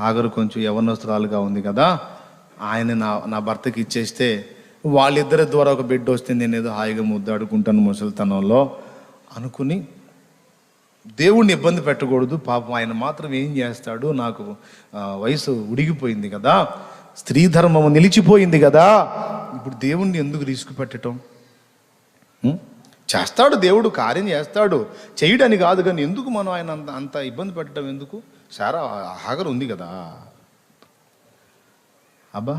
హాగరు కొంచెం యవనస్తురాలుగా ఉంది కదా, ఆయన నా భర్తకి ఇచ్చేస్తే వాళ్ళిద్దరి ద్వారా ఒక బిడ్డ వస్తే నేను ఏదో హాయిగా ముద్దాడుకుంటాను ముసలితనంలో అనుకుని దేవుణ్ణి ఇబ్బంది పెట్టకూడదు. పాపం ఆయన మాత్రం ఏం చేస్తాడు, నాకు వయసు ఉడిగిపోయింది కదా, స్త్రీ ధర్మము నిలిచిపోయింది కదా, ఇప్పుడు దేవుణ్ణి ఎందుకు రిస్క్ పెట్టడం? చేస్తాడు దేవుడు, కార్యం చేస్తాడు, చేయడని కాదు, కానీ ఎందుకు మనం ఆయన అంత ఇబ్బంది పెట్టడం ఎందుకు? సారా హాగరు ఉంది కదా. అబ్బా,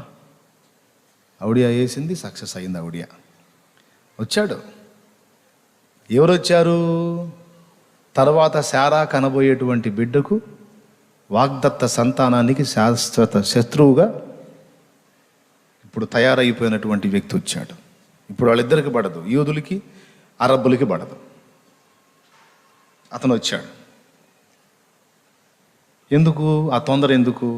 ఆవిడియా వేసింది, సక్సెస్ అయింది. ఆవిడియా వచ్చాడు. ఎవరు వచ్చారు? తర్వాత శారా కనబోయేటువంటి బిడ్డకు, వాగ్దత్త సంతానానికి శాశ్వత శత్రువుగా ఇప్పుడు తయారైపోయినటువంటి వ్యక్తి వచ్చాడు. ఇప్పుడు వాళ్ళిద్దరికి పడదు, యూదులకి అరబ్బులకి పడదు. అతను వచ్చాడు. ఎందుకు ఆ తొందర? ఎందుకు?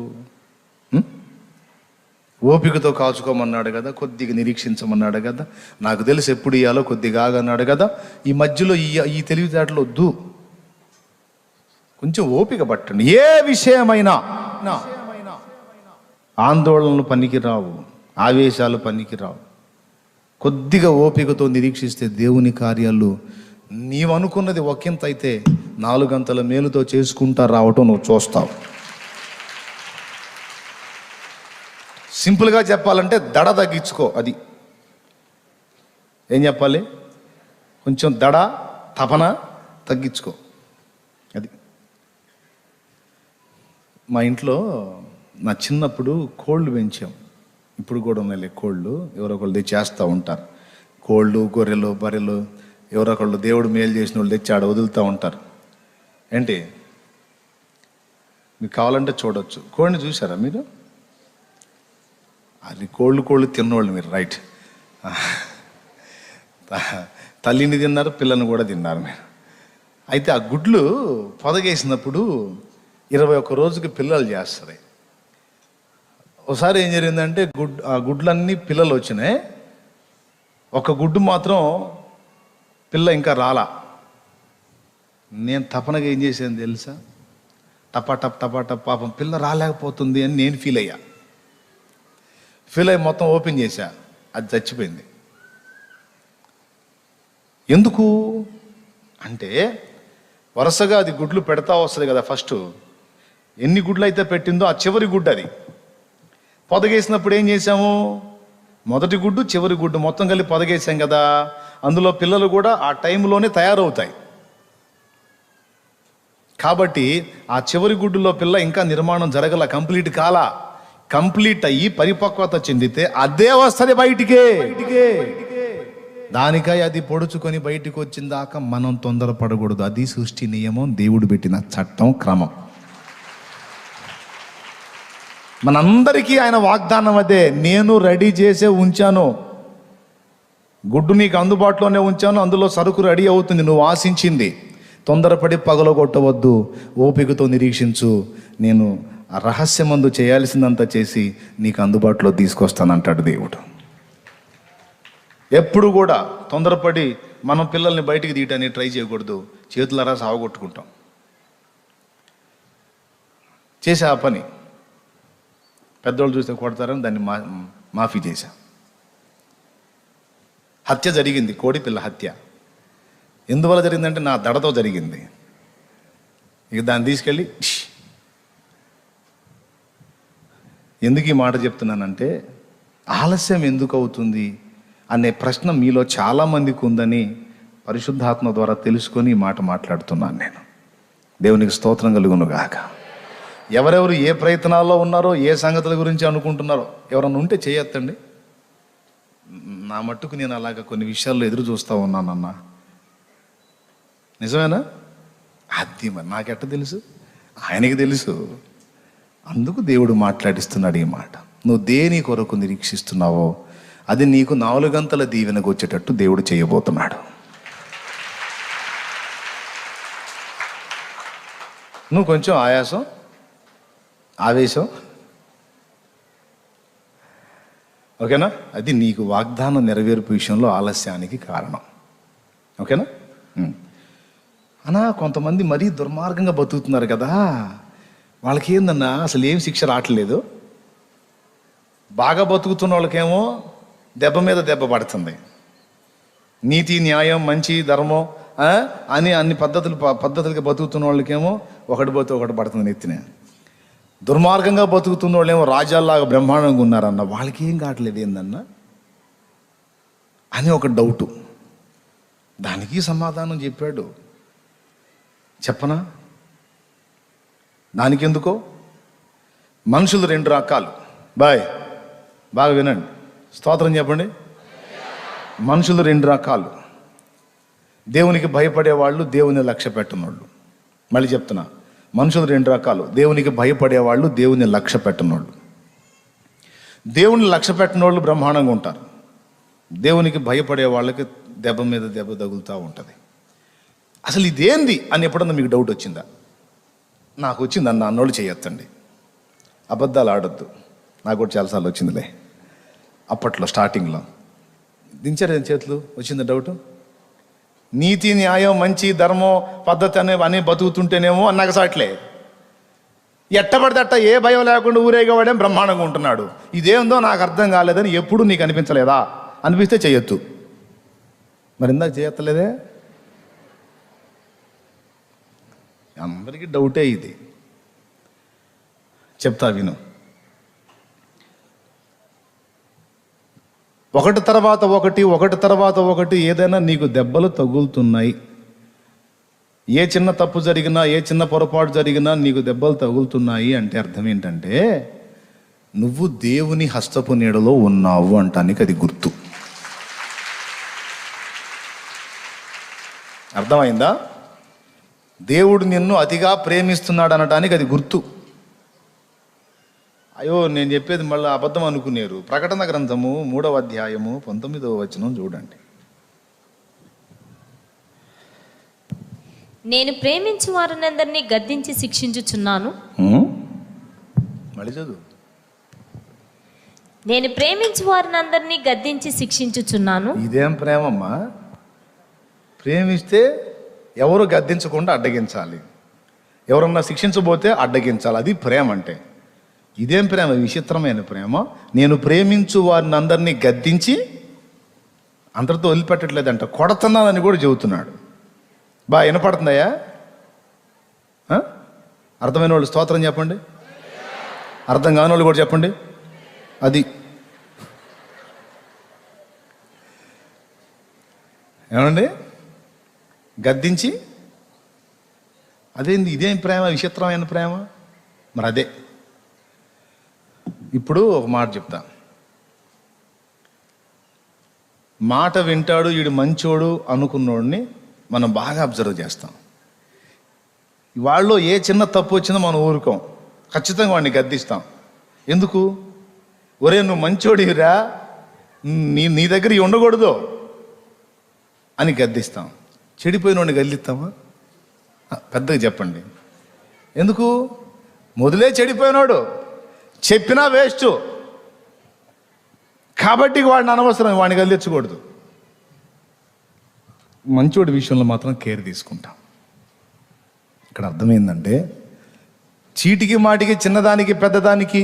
ఓపికతో కాచుకోమన్నాడు కదా, కొద్దిగా నిరీక్షించమన్నాడు కదా, నాకు తెలిసి ఎప్పుడు ఇయ్యాలో కొద్దిగా ఆగన్నాడు కదా. ఈ మధ్యలో ఈ తెలివితేటలు వద్దు, కొంచెం ఓపిక పట్టండి. ఏ విషయమైనా ఆందోళనలు పనికిరావు, ఆవేశాలు పనికిరావు. కొద్దిగా ఓపికతో నిరీక్షిస్తే దేవుని కార్యాలు నీవనుకున్నది ఒకంత అయితే 4 గంటల మేలుతో చేసుకుంటా రావటం నువ్వు చూస్తావు. సింపుల్గా చెప్పాలంటే దడ తగ్గించుకో. అది ఏం చెప్పాలి? కొంచెం దడ, తపన తగ్గించుకో. అది మా ఇంట్లో నా చిన్నప్పుడు కోళ్ళు పెంచాం. ఇప్పుడు కూడా ఉన్నాయి కోళ్ళు, ఎవరొకళ్ళు తెచ్చేస్తూ ఉంటారు. కోళ్ళు, గొర్రెలు, బర్రెలు ఎవరొకళ్ళు దేవుడు మేలు చేసిన వాళ్ళు తెచ్చి ఆడ వదులుతూ ఉంటారు. ఏంటి మీకు కావాలంటే చూడొచ్చు. కోడిని చూసారా మీరు? అది కోళ్ళు తిన్నోళ్ళు మీరు, రైట్. తల్లిని తిన్నారు, పిల్లని కూడా తిన్నారు మీరు. అయితే ఆ గుడ్లు పొదగేసినప్పుడు 21 రోజుకి పిల్లలు చేస్తుంది. ఒకసారి ఏం జరిగిందంటే ఆ గుడ్లన్నీ పిల్లలు వచ్చినాయి, ఒక గుడ్డు మాత్రం పిల్ల ఇంకా రాలా. నేను తపనగా ఏం చేశాను తెలుసా? టపా పాపం పిల్ల రాలేకపోతుంది అని నేను ఫీల్ అయ్యి మొత్తం ఓపెన్ చేశా. అది చచ్చిపోయింది. ఎందుకు అంటే వరుసగా అది గుడ్లు పెడతా వస్తుంది కదా. ఫస్ట్ ఎన్ని గుడ్లు అయితే పెట్టిందో ఆ చివరి గుడ్డు అది. పొదగేసినప్పుడు ఏం చేసాము? మొదటి గుడ్డు చివరి గుడ్డు మొత్తం కలిపి పొదగేసాం కదా. అందులో పిల్లలు కూడా ఆ టైంలోనే తయారవుతాయి. కాబట్టి ఆ చివరి గుడ్డులో పిల్ల ఇంకా నిర్మాణం జరగల, కంప్లీట్ అయ్యి పరిపక్వత చెందితే అదే వస్తుంది బయటికే. దానికై అది పొడుచుకొని బయటికి వచ్చిన దాకా మనం తొందరపడకూడదు. అది సృష్టి నియమం, దేవుడు పెట్టిన చట్టం, క్రమం. మనందరికీ ఆయన వాగ్దానం అదే, నేను రెడీ చేసే ఉంచాను, గుడ్డు నీకు అందుబాటులోనే ఉంచాను, అందులో సరుకు రెడీ అవుతుంది, నువ్వు ఆశించింది. తొందరపడి పగలగొట్టవద్దు, ఓపికతో నిరీక్షించు, నేను ఆ రహస్యమందు చేయాల్సిందంతా చేసి నీకు అందుబాటులో తీసుకొస్తానంటాడు దేవుడు. ఎప్పుడు కూడా తొందరపడి మనం పిల్లల్ని బయటికి తీయటానికి ట్రై చేయకూడదు. చేతులారా సావగొట్టుకుంటాం. చేసే ఆ పని పెద్దోళ్ళు చూస్తే కొడతారని దాన్ని మాఫీ చేశా. హత్య జరిగింది, కోడి పిల్ల హత్య. ఎందువల్ల జరిగిందంటే నా దడతో జరిగింది. ఇక దాన్ని తీసుకెళ్ళి ఎందుకు ఈ మాట చెప్తున్నానంటే, ఆలస్యం ఎందుకు అవుతుంది అనే ప్రశ్న మీలో చాలామందికి ఉందని పరిశుద్ధాత్మ ద్వారా తెలుసుకొని ఈ మాట మాట్లాడుతున్నాను నేను. దేవునికి స్తోత్రం కలుగును గాక. ఎవరెవరు ఏ ప్రయత్నాల్లో ఉన్నారో, ఏ సంగతుల గురించి అనుకుంటున్నారో ఎవరన్నా ఉంటే చేయొద్దండి. నా మట్టుకు నేను అలాగ కొన్ని విషయాల్లో ఎదురు చూస్తూ ఉన్నానన్నా. నిజమేనా? అది మరి నాకెట్ట తెలుసు? ఆయనకి తెలుసు. అందుకు దేవుడు మాట్లాడిస్తున్నాడు ఈ మాట. నువ్వు దేని కొరకు నిరీక్షిస్తున్నావో అది నీకు 4 గంటల దీవెనకు వచ్చేటట్టు దేవుడు చేయబోతున్నాడు. నువ్వు కొంచెం ఆయాసం, ఆవేశం, ఓకేనా, అది నీకు వాగ్దానం నెరవేర్పు విషయంలో ఆలస్యానికి కారణం. ఓకేనా? అన్నా కొంతమంది మరీ దుర్మార్గంగా బతుకుతున్నారు కదా, వాళ్ళకి ఏందన్నా అసలు ఏం శిక్ష రావట్లేదు. బాగా బతుకుతున్న వాళ్ళకేమో దెబ్బ మీద దెబ్బ పడుతుంది. నీతి, న్యాయం, మంచి, ధర్మం అని అన్ని పద్ధతులుగా బతుకుతున్న వాళ్ళకేమో ఒకటి పోతే ఒకటి పడుతుంది నెత్తినే. దుర్మార్గంగా బతుకుతున్న వాళ్ళేమో రాజ్యాల్లాగా బ్రహ్మాండంగా ఉన్నారన్న, వాళ్ళకి ఏం కావట్లేదు ఏందన్నా అని ఒక డౌటు. దానికి సమాధానం చెప్పాడు. చెప్పనా? దానికెందుకో మనుషులు 2 రకాలు. బాగా వినండి, స్తోత్రం చెప్పండి. మనుషులు 2 రకాలు. దేవునికి భయపడేవాళ్ళు, దేవుని లక్ష్య పెట్టనోళ్ళు. మళ్ళీ చెప్తున్నా, మనుషులు 2 రకాలు. దేవునికి భయపడేవాళ్ళు, దేవుని లక్ష్య పెట్టనోళ్ళు. దేవుని లక్ష్య పెట్టనోళ్ళు బ్రహ్మాండంగా ఉంటారు. దేవునికి భయపడే వాళ్ళకి దెబ్బ మీద దెబ్బ తగులుతూ ఉంటుంది. అసలు ఇదేంది అని ఎప్పుడన్నా మీకు డౌట్ వచ్చిందా? నాకు వచ్చింది అన్నోళ్ళు చేయొద్దండి. అబద్ధాలు ఆడొద్దు. నాకు కూడా చాలాసార్లు వచ్చిందిలే. అప్పట్లో స్టార్టింగ్లో దించారు చేతులు, వచ్చింది డౌట్. నీతి, న్యాయం, మంచి, ధర్మం, పద్ధతి అని బతుకుతుంటేనేమో అన్నాక సాట్లే ఎట్టబడితే అట్ట ఏ భయం లేకుండా ఊరేగవాడేం బ్రహ్మాండంగా ఉంటున్నాడు. ఇదేందో నాకు అర్థం కాలేదని ఎప్పుడు నీకు అనిపించలేదా? అనిపిస్తే చేయొద్దు. మరి ఇందాక చేయత్తలేదే? అందరికీ డౌటే ఇది. చెప్తా విను. ఒకటి తర్వాత ఒకటి ఏదైనా నీకు దెబ్బలు తగులుతున్నాయి. ఏ చిన్న తప్పు జరిగినా, ఏ చిన్న పొరపాటు జరిగినా నీకు దెబ్బలు తగులుతున్నాయి అంటే అర్థం ఏంటంటే నువ్వు దేవుని హస్తపు నీడలో ఉన్నావు అంటానికి అది గుర్తు. అర్థమైందా? దేవుడు నిన్ను అతిగా ప్రేమిస్తున్నాడు అనటానికి అది గుర్తు. అయ్యో నేను చెప్పేది మళ్ళీ అబద్ధం అనుకునేరు. ప్రకటన గ్రంథము 3వ అధ్యాయము 19వ వచనం చూడండి. నేను ప్రేమించు వారినందరినీ గద్దించి శిక్షించుచున్నాను. మళ్ళీ చదువు. నేను ప్రేమించు వారినందరినీ గద్దించి శిక్షించుచున్నాను. ఇదేం ప్రేమమ్మా? ప్రేమిస్తే ఎవరు గద్దించకుండా అడ్డగించాలి, ఎవరన్నా శిక్షించబోతే అడ్డగించాలి. అది ప్రేమ అంటే. ఇదేం ప్రేమ? విచిత్రమైన ప్రేమ. నేను ప్రేమించు వారిని అందరినీ గద్దించి అందరితో వదిలిపెట్టట్లేదంట, కొడుతున్నానని కూడా చెబుతున్నాడు. వినపడుతుందయ్యా? అర్థమైన వాళ్ళు స్తోత్రం చెప్పండి, అర్థం కాని వాళ్ళు కూడా చెప్పండి. అది ఏమండి? గద్దించి అదేంది? ఇదేం ప్రేమ? విచిత్రమైన ప్రేమ. మరి అదే. ఇప్పుడు ఒక మాట చెప్తా. మాట వింటాడు వీడు మంచోడు అనుకున్నోడిని మనం బాగా అబ్జర్వ్ చేస్తాం. వాళ్ళలో ఏ చిన్న తప్పు వచ్చినా మనం ఊరుకోం, ఖచ్చితంగా వాడిని గద్దిస్తాం. ఎందుకు? ఒరే నువ్వు మంచోడిరా, నీ దగ్గర ఇవి ఉండకూడదు అని గద్దిస్తాం. చెడిపోయిన వాడిని గద్దిస్తామా? పెద్దగా చెప్పండి. ఎందుకు? మొదలే చెడిపోయినాడు, చెప్పినా వేస్ట్ కాబట్టి వాడిని అనవసరం, వాడిని గద్దించకూడదు. మంచోడి విషయంలో మాత్రం కేర్ తీసుకుంటాం. ఇక్కడ అర్థమైందంటే చీటికి మాటికి చిన్నదానికి పెద్దదానికి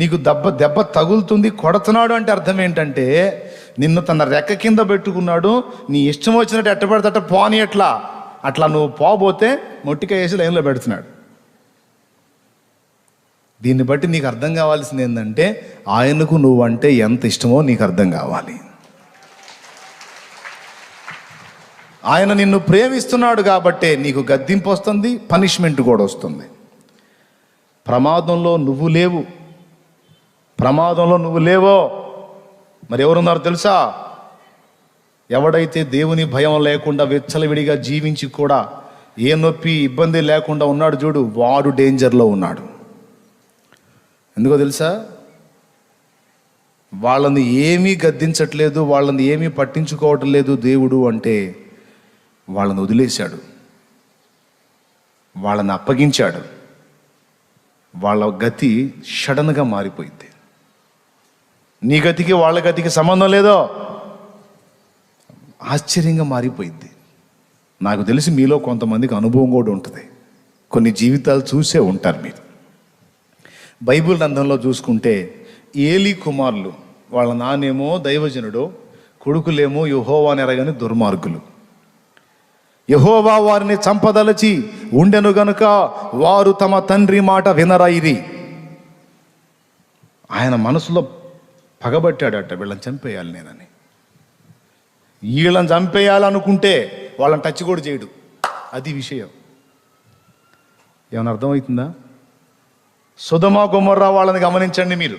నీకు దెబ్బ తగులుతుంది, కొడుతున్నాడు అంటే అర్థం ఏంటంటే నిన్ను తన రెక్క కింద పెట్టుకున్నాడు, నీ ఇష్టం వచ్చినట్టు ఎట్టబెడతట పోని అట్లా నువ్వు పోబోతే మొట్టికాయ వేసి లైన్లో పెడుతున్నాడు. దీన్ని బట్టి నీకు అర్థం కావాల్సింది ఏంటంటే ఆయనకు నువ్వంటే ఎంత ఇష్టమో నీకు అర్థం కావాలి. ఆయన నిన్ను ప్రేమిస్తున్నాడు కాబట్టే నీకు గద్దింపు వస్తుంది, పనిష్మెంట్ కూడా వస్తుంది. ప్రమాదంలో నువ్వు లేవో మరి ఎవరున్నారు తెలుసా? ఎవడైతే దేవుని భయం లేకుండా విచ్చలవిడిగా జీవించి కూడా ఏ నొప్పి ఇబ్బంది లేకుండా ఉన్నాడు చూడు, వాడు డేంజర్లో ఉన్నాడు. ఎందుకో తెలుసా? వాళ్ళని ఏమీ గద్దించట్లేదు, వాళ్ళని ఏమీ పట్టించుకోవటం లేదు దేవుడు అంటే వాళ్ళని వదిలేశాడు, వాళ్ళని అప్పగించాడు. వాళ్ళ గతి సడన్గా మారిపోయింది. నీ గతికి వాళ్ళ గతికి సంబంధం లేదో, ఆశ్చర్యంగా మారిపోయింది. నాకు తెలిసి మీలో కొంతమందికి అనుభవం కూడా ఉంటుంది, కొన్ని జీవితాలు చూసే ఉంటారు మీరు. బైబిల్ గ్రంథంలో చూసుకుంటే ఏలీ కుమారులు, వాళ్ళ నాన్నేమో దైవజనుడు, కొడుకులేమో యెహోవాను ఎరగని దుర్మార్గులు. యెహోవా వారిని చంపదలచి ఉండెను గనుక వారు తమ తండ్రి మాట వినరైరి. ఆయన మనసులో పగబట్టాడట, వీళ్ళని చంపేయాలి నేనని. వీళ్ళని చంపేయాలనుకుంటే వాళ్ళని టచ్ కూడా చేయడు. అది విషయం. ఏమైనా అర్థమవుతుందా? సొదొమ గొమొర్రా వాళ్ళని గమనించండి మీరు.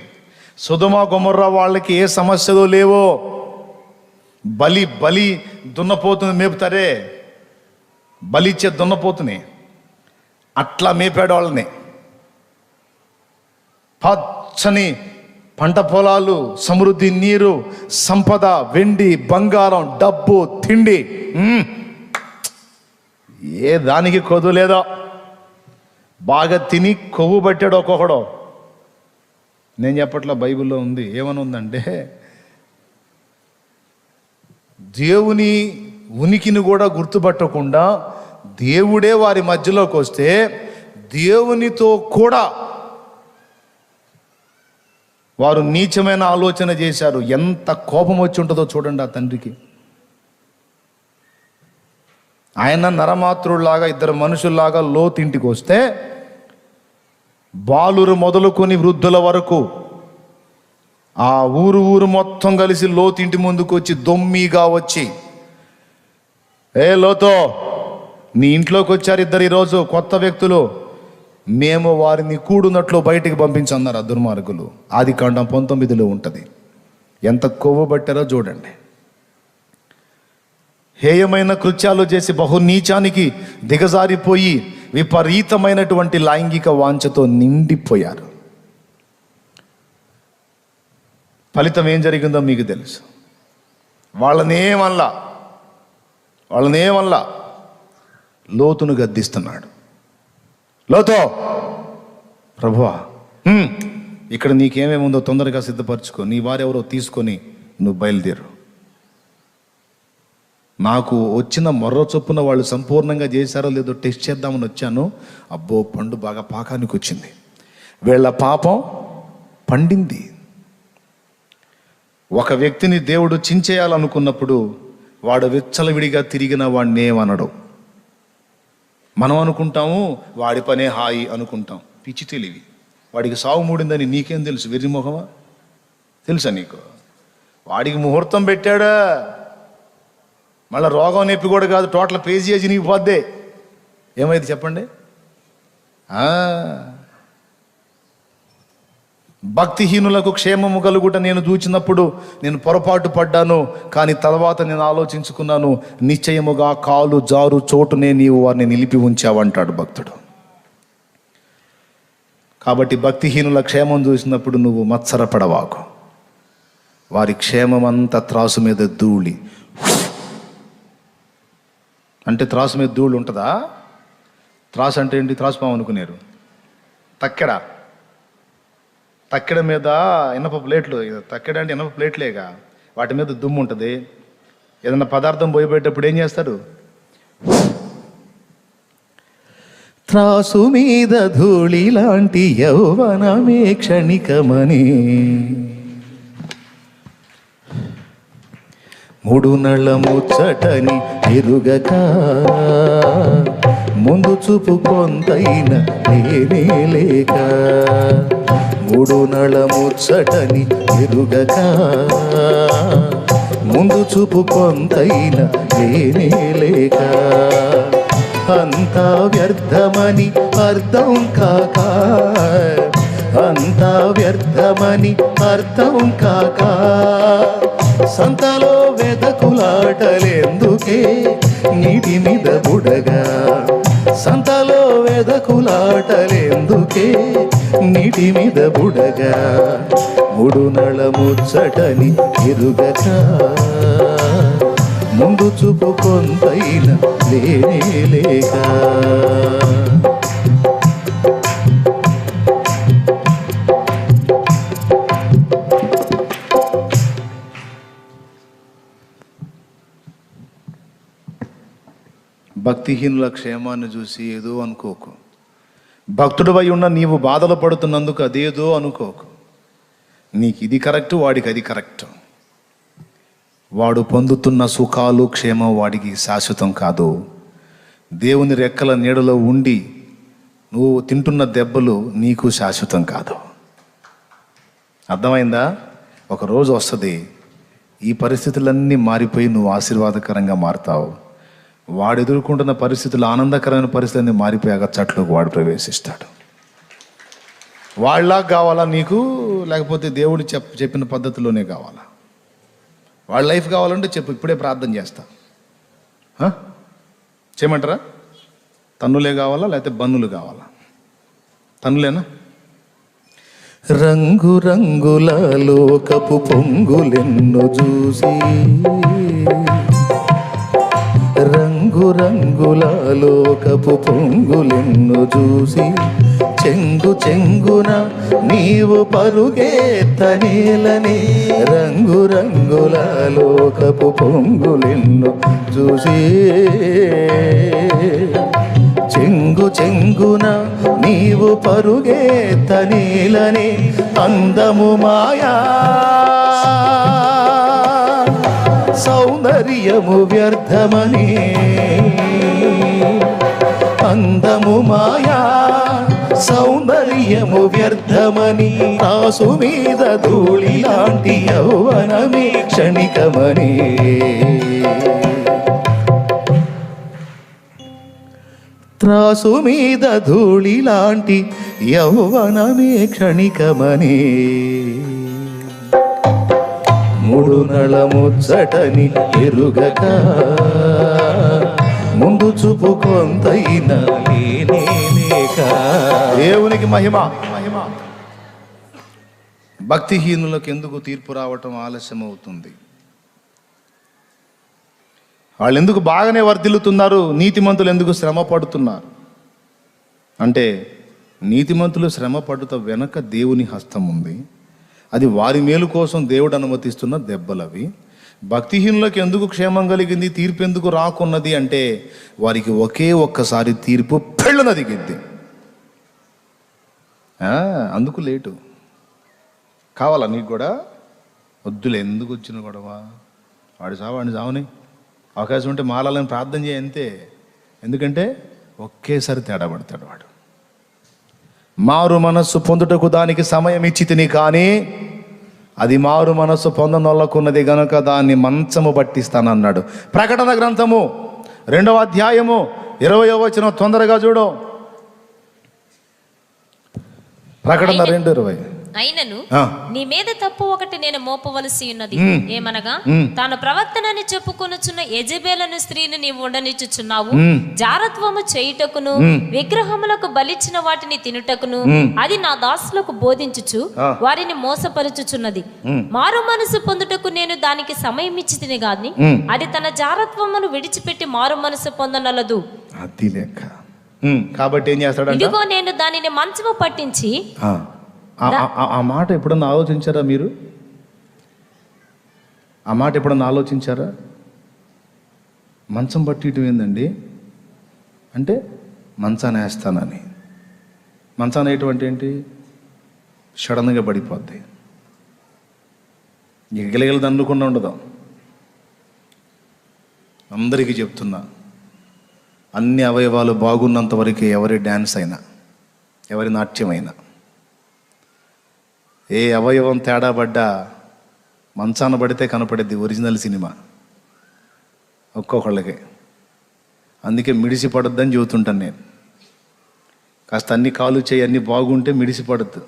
సొదొమ గొమొర్రా వాళ్ళకి ఏ సమస్యలో లేవో, బలి దున్నపోతుని మేపుతారే, బలిచ్చే దున్నపోతుని అట్లా మేపాడు వాళ్ళని. పచ్చని పంట పొలాలు, సమృద్ధి, నీరు, సంపద, వెండి, బంగారం, డబ్బు, తిండి, ఏ దానికి కొదువు లేదో. బాగా తిని కొవ్వు పట్టాడు ఒక్కొక్కడు. నేను చెప్పట్లా, బైబిల్లో ఉంది. ఏమని ఉందంటే దేవుని ఉనికిని కూడా గుర్తుపట్టకుండా దేవుడే వారి మధ్యలోకి వస్తే దేవునితో కూడా వారు నీచమైన ఆలోచన చేశారు. ఎంత కోపం వచ్చి ఉంటుందో చూడండి ఆ తండ్రికి. ఆయన నరమాతృలాగా, ఇద్దరు మనుషుల్లాగా లోతింటికి వస్తే బాలురు మొదలుకొని వృద్ధుల వరకు ఆ ఊరు మొత్తం కలిసి లోతింటి ముందుకు వచ్చి దొమ్మిగా వచ్చి, ఏ లోతో, నీ ఇంట్లోకి వచ్చారు ఇద్దరు ఈరోజు కొత్త వ్యక్తులు, మేము వారిని కూడునట్లు బయటికి పంపించన్నారు ఆ దుర్మార్గులు. ఆదికాండం 19లో ఉంటుంది. ఎంత కొవ్వు పట్టారో చూడండి. హేయమైన కృత్యాలు చేసి బహునీచానికి దిగజారిపోయి విపరీతమైనటువంటి లైంగిక వాంఛతో నిండిపోయారు. ఫలితం ఏం జరిగిందో మీకు తెలుసు. వాళ్ళనేమల్లా లోతును గద్దిస్తున్నాడు. లోతో, ప్రభువా, ఇక్కడ నీకేమేముందో తొందరగా సిద్ధపరచుకో, నీ వారెవరో తీసుకొని నువ్వు బయలుదేరు. నాకు వచ్చిన మొర్ర చొప్పున వాళ్ళు సంపూర్ణంగా చేశారో లేదో టెస్ట్ చేద్దామని వచ్చాను. అబ్బో, పండు బాగా పాకానికి వచ్చింది. వీళ్ళ పాపం పండింది. ఒక వ్యక్తిని దేవుడు చించేయాలనుకున్నప్పుడు వాడు విచ్చలవిడిగా తిరిగిన వాడిని ఏమనడు. మనం అనుకుంటాము వాడి పనే హాయి అనుకుంటాం. పిచ్చి తెలివి. వాడికి సావు మూడిందని నీకేం తెలుసు? వెర్రిమొహమా, తెలుసా నీకు? వాడికి ముహూర్తం పెట్టాడా, మళ్ళీ రోగం నొప్పి కూడా కాదు, టోటల్ పేజీ నీకు పోద్దే. ఏమైంది చెప్పండి? భక్తిహీనులకు క్షేమము కలుగుట నేను చూచినప్పుడు నేను పొరపాటు పడ్డాను, కానీ తర్వాత నేను ఆలోచించుకున్నాను, నిశ్చయముగా కాలు జారు చోటునే నీవు వారిని నిలిపి ఉంచావంటాడు భక్తుడు. కాబట్టి భక్తిహీనుల క్షేమం చూసినప్పుడు నువ్వు మత్సరపడవాకు. వారి క్షేమం అంతా త్రాసు మీద ధూళి. అంటే త్రాసు మీద ధూళి ఉంటుందా? త్రాసు అంటే ఏంటి? త్రాసు పాము అనుకున్నారు. తక్కెడ మీద ఇనప ప్లేట్లు, తక్కెడ అంటే ఇనప ప్లేట్లేగా, వాటి మీద దుమ్ము ఉంటుంది. ఏదన్నా పదార్థం పోయిపోయేటప్పుడు ఏం చేస్తారు? త్రాసు మీద ధూళి లాంటి యౌవనమే క్షణికమని, మూడు నళ్ళ ముచ్చటని ఎరుగక, ముందు చూపు కొంతైన లేనే లేక. మూడు నళ్ళ ముచ్చటని ఎరుగక, ముందు చూపు కొంతైన లేనే లేక. అంతా వ్యర్థమని అర్థం కాక, అంతా వ్యర్థమని అర్థం కాక, సంతలో వెదకులాటలెందుకే నీటి మీద బుడగా. సంతలో వెదకులాటలెందుకే నీటి మీద బుడగా. మూడు నళ ముచ్చటని ఎరుగక, ముందు చూపు కొంతైన లేనే లేక. భక్తిహీనుల క్షేమాన్ని చూసి ఏదో అనుకోకు. భక్తుడివై ఉన్న నీవు బాధలు పడుతున్నందుకు అదేదో అనుకోకు. నీకు ఇది కరెక్ట్, వాడికి అది కరెక్ట్. వాడు పొందుతున్న సుఖాలు క్షేమం వాడికి శాశ్వతం కాదు. దేవుని రెక్కల నీడలో ఉండి నువ్వు తింటున్న దెబ్బలు నీకు శాశ్వతం కాదు. అర్థమైందా? ఒకరోజు వస్తుంది, ఈ పరిస్థితులన్నీ మారిపోయి నువ్వు ఆశీర్వాదకరంగా మారుతావు. వాడు ఎదుర్కొంటున్న పరిస్థితులు, ఆనందకరమైన పరిస్థితులన్నీ మారిపోయాక చట్లోకి వాడు ప్రవేశిస్తాడు. వాళ్ళలాగా కావాలా నీకు, లేకపోతే దేవుడు చెప్పిన పద్ధతిలోనే కావాలా? వాళ్ళ లైఫ్ కావాలంటే చెప్పు, ఇప్పుడే ప్రార్థన చేస్తా. చేయమంటారా? తన్నులే కావాలా లేకపోతే బన్నులు కావాలా? తన్నులేనా? రంగు రంగుల లోకపు పొంగులెన్ను చూసి, రంగు రంగుల లోకపు పొంగులెన్ను చూసి, చెంగు చెంగున నీవు పరుగెత్తనేలని. రంగు రంగుల లోకపు పొంగులెన్ను చూసి, చెంగు చెంగున నీవు పరుగెత్తనేలని. అందము మాయా, సౌందర్యము వ్యర్థమని. అందము మాయా, సౌందర్యము వ్యర్థమని. త్రాసు మీద ధూళి లాంటి యౌవనమే క్షణికమని. త్రాసు మీద ధూళి లాంటి యౌవనమే క్షణికమని. మూడు నళ ముచ్చటని ఎరుగక, ముందు చూపు కొంతైనా లేనే లేక. దేవునికి మహిమ. భక్తిహీనులకు ఎందుకు తీర్పు రావటం ఆలస్యం అవుతుంది? వాళ్ళు ఎందుకు బాగానే వర్ధిల్లుతున్నారు, నీతిమంతులు ఎందుకు శ్రమ పడుతున్నారు అంటే, నీతిమంతులు శ్రమ పడుట వెనక దేవుని హస్తం ఉంది. అది వారి మేలు కోసం దేవుడు అనుమతిస్తున్న దెబ్బలవి. భక్తిహీనులకు ఎందుకు క్షేమం కలిగింది, తీర్పు ఎందుకు రాకున్నది అంటే, వారికి ఒకే ఒక్కసారి తీర్పు పెళ్ళున దిగింది. అందుకు లేటు. కావాలా నీకు కూడా? వద్దులే, ఎందుకు వచ్చిన గొడవ, వాడి చావని అవకాశం ఉంటే మారాలని ప్రార్థన చేయ అంతే. ఎందుకంటే ఒకేసారి తేడా పడతాడు వాడు. మారు మనస్సు పొందుటకు దానికి సమయం ఇచ్చి తిని, కానీ అది మారు మనస్సు పొందనొల్లకున్నది గనుక దాన్ని మంచము పట్టిస్తానన్నాడు. ప్రకటన గ్రంథము 2వ అధ్యాయము 20వ వచనం తొందరగా చూడు. ప్రకటన 2:20. అయినను నీ మీద తప్పు ఒకటి నేను మోపవలసి ఉన్నది, ఏమనగా తాను ప్రవక్తనని చెప్పుకొనుచున్న యెజెబెలను స్త్రీని నీవు ఉండనిచ్చుచున్నావు. జారత్వము చేయుటకును విగ్రహములకు బలిచ్చిన వాటిని తినుటకును అది నా దాసులకు బోధించుచు వారిని మోసపరుచుచున్నది. మారు మనసు పొందుటకు నేను దానికి సమయం ఇచ్చి తిని గాని అది తన జారత్వమును విడిచిపెట్టి మారు మనసు పొందనలదు. అది లెక్క. కాబట్టి ఏం చేస్తాడు? ఇదిగో నేను దానిని మంచము పట్టించి. ఆ మాట ఎప్పుడన్నా ఆలోచించారా మీరు? ఆ మాట ఎప్పుడన్నా ఆలోచించారా? మంచం పట్టియటం ఏందండి అంటే, మంచాన్ని వేస్తానని. మంచాన్ని వేయటం ఏంటి? సడన్గా పడిపోద్ది, గిలగిల దండుకుండా ఉండదు. అందరికీ చెప్తున్నా, అన్ని అవయవాలు బాగున్నంత వరకే ఎవరి డ్యాన్స్ అయినా, ఎవరి నాట్యమైనా, ఏ అవయవం తేడా పడ్డా మంచాన పడితే కనపడేది ఒరిజినల్ సినిమా ఒక్కొక్కళ్ళకి. అందుకే మిడిసి పడొద్దని చెబుతుంటాను నేను. కాస్త అన్ని కాలు చేయి అన్ని బాగుంటే మిడిసి పడద్దు.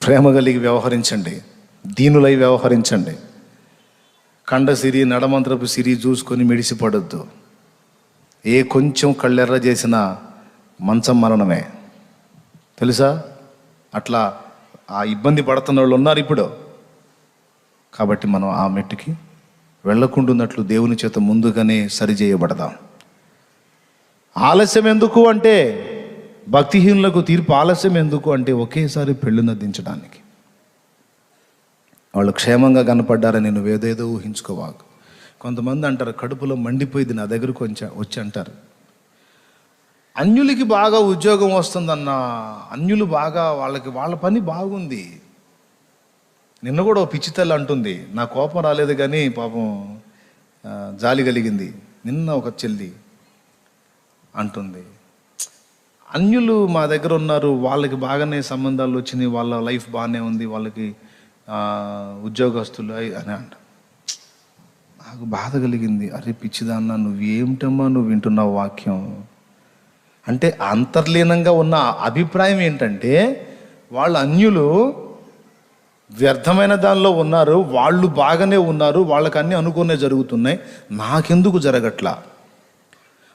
ప్రేమ కలిగి వ్యవహరించండి, దీనులై వ్యవహరించండి. కండ సిరి నడమంత్రపు సిరి చూసుకొని మిడిసి పడొద్దు. ఏ కొంచెం కళ్ళెర్ర చేసినా మంచం మరణమే, తెలుసా? అట్లా ఆ ఇబ్బంది పడుతున్న వాళ్ళు ఉన్నారు ఇప్పుడు. కాబట్టి మనం ఆ మెట్టుకి వెళ్ళకుండాన్నట్లు దేవుని చేత ముందుగానే సరిచేయబడదాం. ఆలస్యం ఎందుకు అంటే, భక్తిహీనులకు తీర్పు ఆలస్యం ఎందుకు అంటే, ఒకేసారి పెళ్ళున దించడానికి. వాళ్ళు క్షేమంగా కనపడ్డారని నువ్వేదేదో ఊహించుకోవాకు. కొంతమంది అంటారు, కడుపులో మండిపోయింది నా దగ్గరకు వచ్చి అంటారు, అన్యులకి బాగా ఉద్యోగం వస్తుందన్న, అన్యులు బాగా వాళ్ళ పని బాగుంది. నిన్న కూడా ఓ పిచ్చి తల్లి అంటుంది, నా కోపం రాలేదు కానీ పాపం జాలి కలిగింది. నిన్న ఒక చెల్లి అంటుంది, అన్యులు మా దగ్గర ఉన్నారు, వాళ్ళకి బాగానే సంబంధాలు వచ్చినాయి, వాళ్ళ లైఫ్ బాగానే ఉంది, వాళ్ళకి ఉద్యోగస్తులు అని అంట. నాకు బాధ కలిగింది. అరే పిచ్చిదాన్న, నువ్వేమిటమ్మా నువ్వు వింటున్నావు వాక్యం అంటే? అంతర్లీనంగా ఉన్న అభిప్రాయం ఏంటంటే, వాళ్ళు అన్యులు వ్యర్థమైన దానిలో ఉన్నారు, వాళ్ళు బాగానే ఉన్నారు, వాళ్ళకి అన్నీ అనుకునే జరుగుతున్నాయి, నాకెందుకు జరగట్లా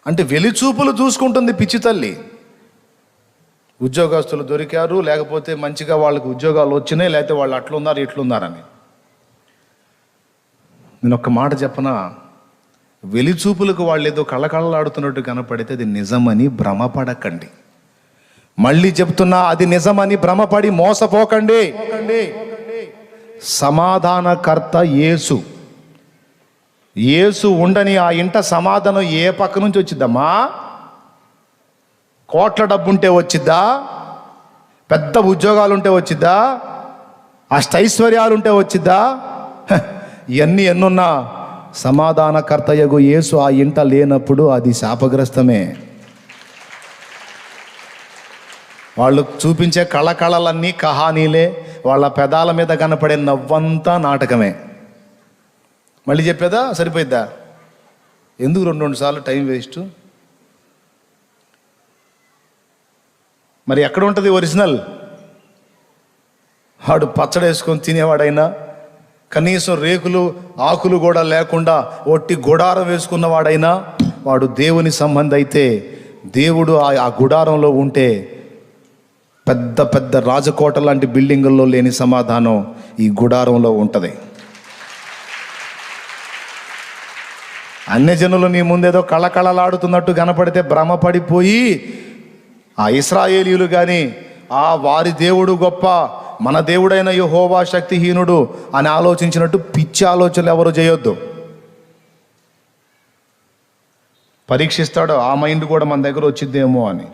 అంటే వెలిచూపులు చూసుకుంటుంది పిచ్చి తల్లి. ఉద్యోగస్తులు దొరికారు, లేకపోతే మంచిగా వాళ్ళకి ఉద్యోగాలు వచ్చినాయి, లేకపోతే వాళ్ళు అట్లున్నారు ఇట్లున్నారని. నేను ఒక్క మాట చెప్పనా, వెలిచూపులకు వాళ్ళు ఏదో కళ్ళకళ్ళలాడుతున్నట్టు కనపడితే అది నిజమని భ్రమపడకండి. మళ్ళీ చెప్తున్నా, అది నిజమని భ్రమపడి మోసపోకండి. సమాధానకర్త యేసు. యేసు ఉండని ఆ ఇంట సమాధానం ఏ పక్క నుంచి వచ్చిద్దమ్మా? కోట్ల డబ్బుంటే వచ్చిద్దా? పెద్ద ఉద్యోగాలుంటే వచ్చిద్దా? అష్టైశ్వర్యాలుంటే వచ్చిద్దా? ఇవన్నీ ఎన్నున్నా సమాధానకర్తయగు యేసు ఆ ఇంట లేనప్పుడు అది శాపగ్రస్తమే. వాళ్ళు చూపించే కళలన్నీ కహానీలే, వాళ్ళ పెదాల మీద కనపడే నవ్వంతా నాటకమే. మళ్ళీ చెప్పేదా? సరిపోయిద్దా? ఎందుకు 2 సార్లు టైం వేస్ట్? మరి ఎక్కడ ఉంటుంది ఒరిజినల్? వాడు పచ్చడి వేసుకొని తినేవాడైనా, కనీసం రేకులు ఆకులు కూడా లేకుండా ఒట్టి గుడారం వేసుకున్నవాడైనా, వాడు దేవుని సంబంధి అయితే, దేవుడు ఆ గుడారంలో ఉంటే పెద్ద పెద్ద రాజకోట లాంటి బిల్డింగుల్లో లేని సమాధానం ఈ గుడారంలో ఉంటుంది. అన్యజనులు నీ ముందేదో కళకళలాడుతున్నట్టు కనపడితే భ్రమపడిపోయి ఆ ఇశ్రాయేలీయులు కానీ ఆ వారి దేవుడు గొప్ప, మన దేవుడైన యెహోవా శక్తిహీనుడు అని ఆలోచించినట్టు పిచ్చి ఆలోచనలు ఎవరు చేయొద్దు. పరీక్షిస్తాడు, ఆ మైండ్ కూడా మన దగ్గర వచ్చిద్దేమో అని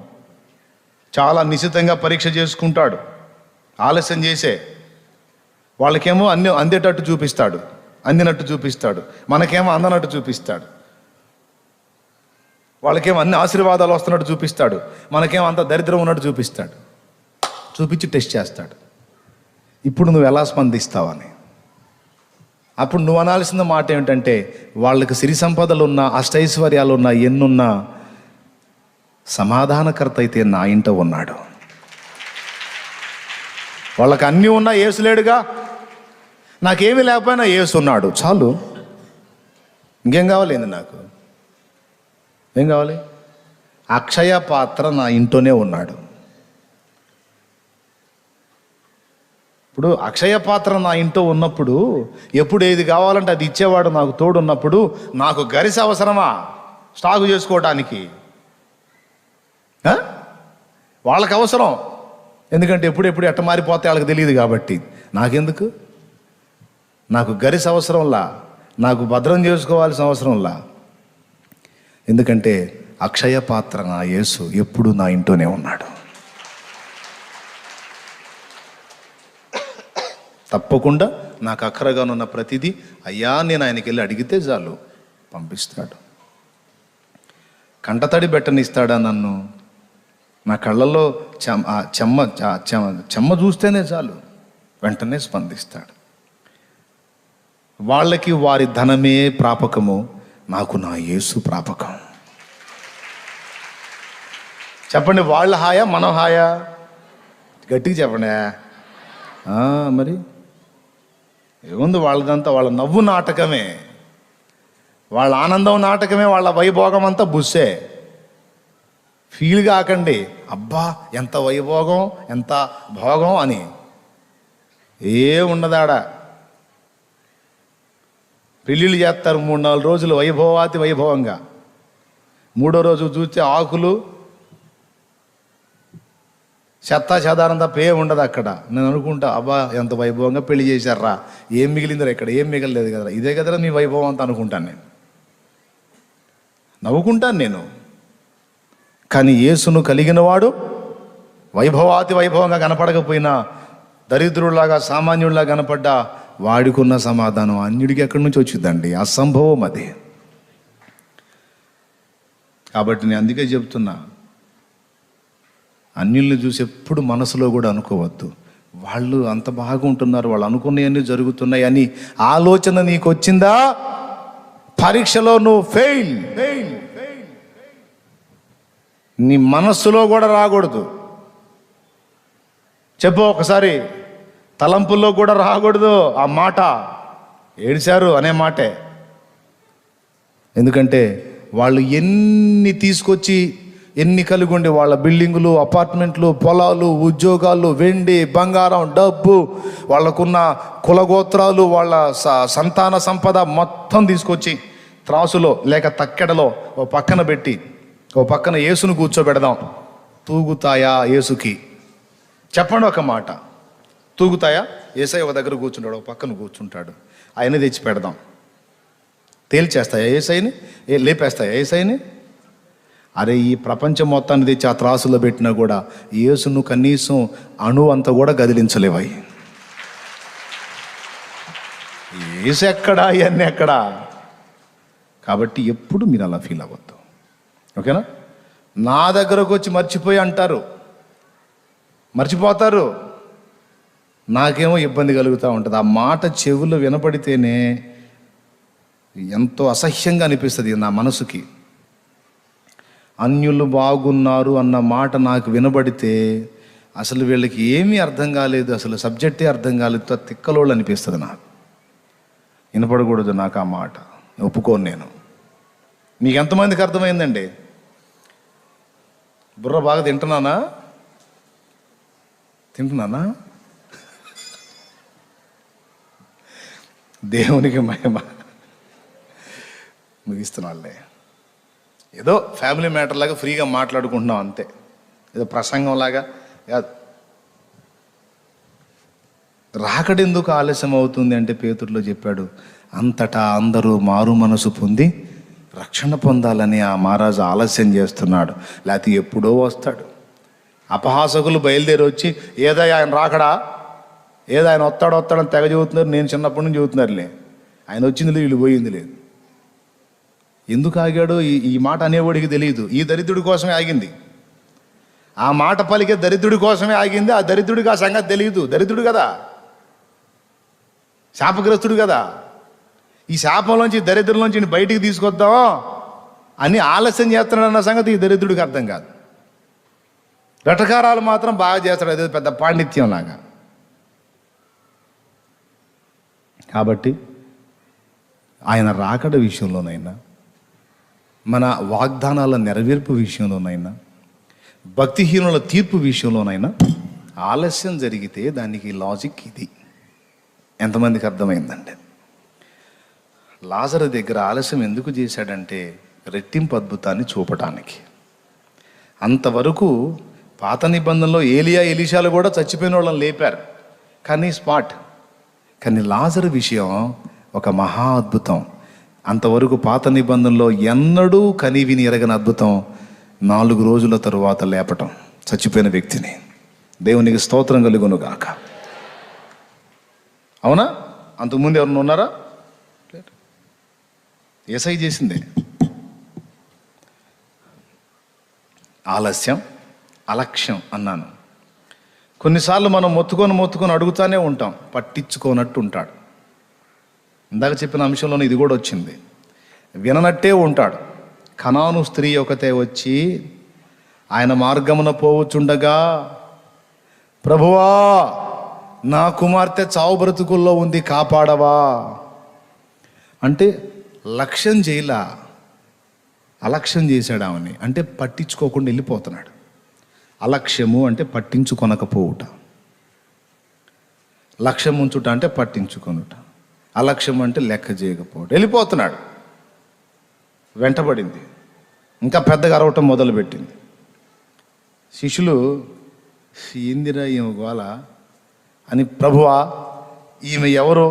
చాలా నిశితంగా పరీక్ష చేసుకుంటాడు. ఆలస్యం చేసే వాళ్ళకేమో అందేటట్టు చూపిస్తాడు, అందినట్టు చూపిస్తాడు. మనకేమో అందనట్టు చూపిస్తాడు. వాళ్ళకేమో అన్ని ఆశీర్వాదాలు వస్తున్నట్టు చూపిస్తాడు, మనకేమో అంత దరిద్రం ఉన్నట్టు చూపిస్తాడు. చూపించి టెస్ట్ చేస్తాడు. ఇప్పుడు నువ్వు ఎలా స్పందిస్తావని. అప్పుడు నువ్వు అనాల్సిన మాట ఏమిటంటే, వాళ్ళకి సిరి సంపదలు ఉన్నా, అష్టైశ్వర్యాలు ఉన్నా, ఎన్నున్నా సమాధానకర్త అయితే నా ఇంట ఉన్నాడు. వాళ్ళకి అన్నీ ఉన్నా యేసు లేడుగా. నాకేమీ లేకపోయినా యేసు ఉన్నాడు, చాలు. ఇంకేం కావాలి? ఏంది నాకు ఏం కావాలి? అక్షయ పాత్ర నా ఇంట్లోనే ఉన్నాడు. ఇప్పుడు అక్షయ పాత్ర నా ఇంట్లో ఉన్నప్పుడు, ఎప్పుడు ఏది కావాలంటే అది ఇచ్చేవాడు నాకు తోడు ఉన్నప్పుడు, నాకు గరిసె అవసరమా స్టాకు చేసుకోవటానికి? వాళ్ళకి అవసరం, ఎందుకంటే ఎప్పుడు ఎట్ట మారిపోతే వాళ్ళకి తెలియదు కాబట్టి. నాకెందుకు? నాకు గరిసె అవసరంలా, నాకు భద్రం చేసుకోవాల్సిన అవసరంలా. ఎందుకంటే అక్షయ పాత్ర నా యేసు ఎప్పుడు నా ఇంట్లోనే ఉన్నాడు. తప్పకుండా నాకు అక్కరగానున్న ప్రతిదీ అయ్యా నేను ఆయనకి వెళ్ళి అడిగితే చాలు పంపిస్తాడు. కంటతడి బెట్టనిస్తాడా నన్ను? నా కళ్ళల్లో చెమ్మ చూస్తేనే చాలు వెంటనే స్పందిస్తాడు. వాళ్ళకి వారి ధనమే ప్రాపకము, నాకు నా యేసు ప్రాపకం. చెప్పండి, వాళ్ళ హాయా మనం హాయా? గట్టిగా చెప్పండి. మరి ఏముంది వాళ్ళదంతా? వాళ్ళ నవ్వు నాటకమే, వాళ్ళ ఆనందం నాటకమే, వాళ్ళ వైభోగం అంతా బుస్సే. ఫీల్ కాకండి, అబ్బా ఎంత వైభోగం ఎంత భోగం అని. ఏముండదాడ. పెళ్ళిళ్ళు చేస్తారు 3-4 రోజులు వైభవాతి వైభవంగా. 3వ రోజు చూస్తే ఆకులు చెత్తా చెదారం తప్ప ఏం ఉండదు అక్కడ. నేను అనుకుంటా, అబ్బా ఎంత వైభవంగా పెళ్లి చేశారా, ఏం మిగిలిందిరా ఇక్కడ? ఏం మిగలలేదు కదరా, ఇదే కదరా మీ వైభవం అంతా అనుకుంటాను నేను, నవ్వుకుంటాను నేను. కానీ యేసును కలిగిన వాడు వైభవాతి వైభవంగా కనపడకపోయినా, దరిద్రుడిలాగా సామాన్యుడిలా కనపడ్డా, వాడికున్న సమాధానం అన్యుడికి ఎక్కడి నుంచి వచ్చిందండి? అసంభవం అది. కాబట్టి నేను అందుకే చెప్తున్నా, అన్యుల్ని చూసి ఎప్పుడు మనసులో కూడా అనుకోవద్దు, వాళ్ళు అంత బాగుంటున్నారు, వాళ్ళు అనుకున్నవన్నీ జరుగుతున్నాయి అని ఆలోచన నీకు వచ్చిందా, పరీక్షలో నువ్వు ఫెయిల్. నీ మనస్సులో కూడా రాకూడదు. చెప్పు ఒకసారి, తలంపుల్లో కూడా రాకూడదు ఆ మాట. ఏడిశారు అనే మాటే. ఎందుకంటే వాళ్ళు ఎన్ని తీసుకొచ్చి ఎన్ని కలిగి ఉండి, వాళ్ళ బిల్డింగులు, అపార్ట్మెంట్లు, పొలాలు, ఉద్యోగాలు, వెండి బంగారం, డబ్బు, వాళ్ళకున్న కులగోత్రాలు, వాళ్ళ సంతాన సంపద మొత్తం తీసుకొచ్చి త్రాసులో లేక తక్కెడలో ఓ పక్కన పెట్టి, ఓ పక్కన యేసును కూర్చోబెడదాం. తూగుతాయా యేసుకి? చెప్పండి ఒక మాట, తూగుతాయా? యేసయ్య ఒక దగ్గర కూర్చుంటాడు, ఒక పక్కన కూర్చుంటాడు. ఆయన తెచ్చి పెడదాం. తేల్చేస్తాయా యేసయ్యని? లేపేస్తాయా యేసయ్యని? అరే, ఈ ప్రపంచం మొత్తాన్ని తెచ్చి ఆ త్రాసులో పెట్టినా కూడా యేసును కనీసం అణువు అంతా కూడా గదిలించలేవాయి. యేసు ఎక్కడా, ఇవన్నీ ఎక్కడా? కాబట్టి ఎప్పుడు మీరు అలా ఫీల్ అవ్వద్దు, ఓకేనా? నా దగ్గరకు వచ్చి మర్చిపోయి అంటారు, మర్చిపోతారు. నాకేమో ఇబ్బంది కలుగుతూ ఉంటుంది. ఆ మాట చెవులు వినపడితేనే ఎంతో అసహ్యంగా అనిపిస్తుంది నా మనసుకి. అన్యులు బాగున్నారు అన్న మాట నాకు వినబడితే అసలు వీళ్ళకి ఏమీ అర్థం కాలేదు, అసలు సబ్జెక్టే అర్థం కాలేదు, తిక్కలోళ్ళు అనిపిస్తుంది నాకు. వినపడకూడదు నాకు ఆ మాట, ఒప్పుకోను నేను. మీకు ఎంతమందికి అర్థమైందండి? బుర్ర బాగా తింటున్నానా? తింటున్నానా? దేవునికి మహిమ. ముగిస్తున్నాళ్ళే. ఏదో ఫ్యామిలీ మ్యాటర్ లాగా ఫ్రీగా మాట్లాడుకుంటున్నాం అంతే, ఏదో ప్రసంగం లాగా కాదు. రాకడెందుకు ఆలస్యం అవుతుంది అంటే పేతురులో చెప్పాడు, అంతటా అందరూ మారు మనసు పొంది రక్షణ పొందాలని ఆ మహారాజు ఆలస్యం చేస్తున్నాడు, లేకపోతే ఎప్పుడో వస్తాడు. అపహాసకులు బయలుదేరి వచ్చి ఏదో ఆయన రాకడా, ఏదో ఆయన వస్తాడని తెగ చెబుతున్నారు. నేను చిన్నప్పటి నుంచి చెబుతున్నారులే, ఆయన వచ్చింది లేదు, వీళ్ళు పోయింది లేదు. ఎందుకు ఆగాడో ఈ మాట అనేవాడికి తెలియదు. ఈ దరిద్రుడి కోసమే ఆగింది. ఆ మాట పలికే దరిద్రుడి కోసమే ఆగింది. ఆ దరిద్రుడికి ఆ సంగతి తెలియదు. దరిద్రుడు కదా, శాపగ్రస్తుడు కదా. ఈ శాపంలోంచి దరిద్రంలోంచి బయటికి తీసుకొద్దాం అని ఆలస్యం చేస్తున్నాడన్న సంగతి ఈ దరిద్రుడికి అర్థం కాదు. వెటకారాలు మాత్రం బాగా చేస్తాడు, అదే పెద్ద పాండిత్యం లాగా. కాబట్టి ఆయన రాకడ విషయంలోనైనా, మన వాగ్దానాల నెరవేర్పు విషయంలోనైనా, భక్తిహీనుల తీర్పు విషయంలోనైనా ఆలస్యం జరిగితే దానికి లాజిక్ ఇది. ఎంతమందికి అర్థమైందంటే, లాజరు దగ్గర ఆలస్యం ఎందుకు చేశాడంటే రెట్టింపు అద్భుతాన్ని చూపటానికి. అంతవరకు పాత నిబంధనలో ఏలియా ఎలీషాలు కూడా చచ్చిపోయిన వాళ్ళని లేపారు, కానీ స్పాట్. కానీ లాజరు విషయం ఒక మహా అద్భుతం. అంతవరకు పాత నిబంధనలో ఎన్నడూ కనీవిని ఎరగని అద్భుతం. 4 రోజుల తరువాత లేపటం చచ్చిపోయిన వ్యక్తిని. దేవునికి స్తోత్రం కలుగును గాక. అవునా? అంతకుముందు ఎవరన్నా ఉన్నారా? యేసయ్య చేసిందే. ఆలస్యం, అలక్ష్యం అన్నాను. కొన్నిసార్లు మనం మొత్తుకొని అడుగుతానే ఉంటాం, పట్టించుకోనట్టు ఉంటాడు. ఇందాక చెప్పిన అంశంలోనే ఇది కూడా వచ్చింది. విననట్టే ఉంటాడు. కనాను స్త్రీ ఒకతే వచ్చి ఆయన మార్గమున పోవచ్చుండగా, ప్రభువా నా కుమార్తె చావు బ్రతుకుల్లో ఉంది, కాపాడవా అంటే లక్ష్యం చేయలా, అలక్ష్యం చేశాడు ఆమెని. అంటే పట్టించుకోకుండా వెళ్ళిపోతున్నాడు. అలక్ష్యము అంటే పట్టించుకొనకపోవుట, లక్ష్యం ఉంచుట అంటే పట్టించుకొనుట, అలక్ష్యం అంటే లెక్క చేయకపోవడం. వెళ్ళిపోతున్నాడు. వెంటబడింది, ఇంకా పెద్దగా అరవటం మొదలుపెట్టింది. శిష్యులు ఏందిరా ఈమె గోల అని, ప్రభువా ఈమె ఎవరో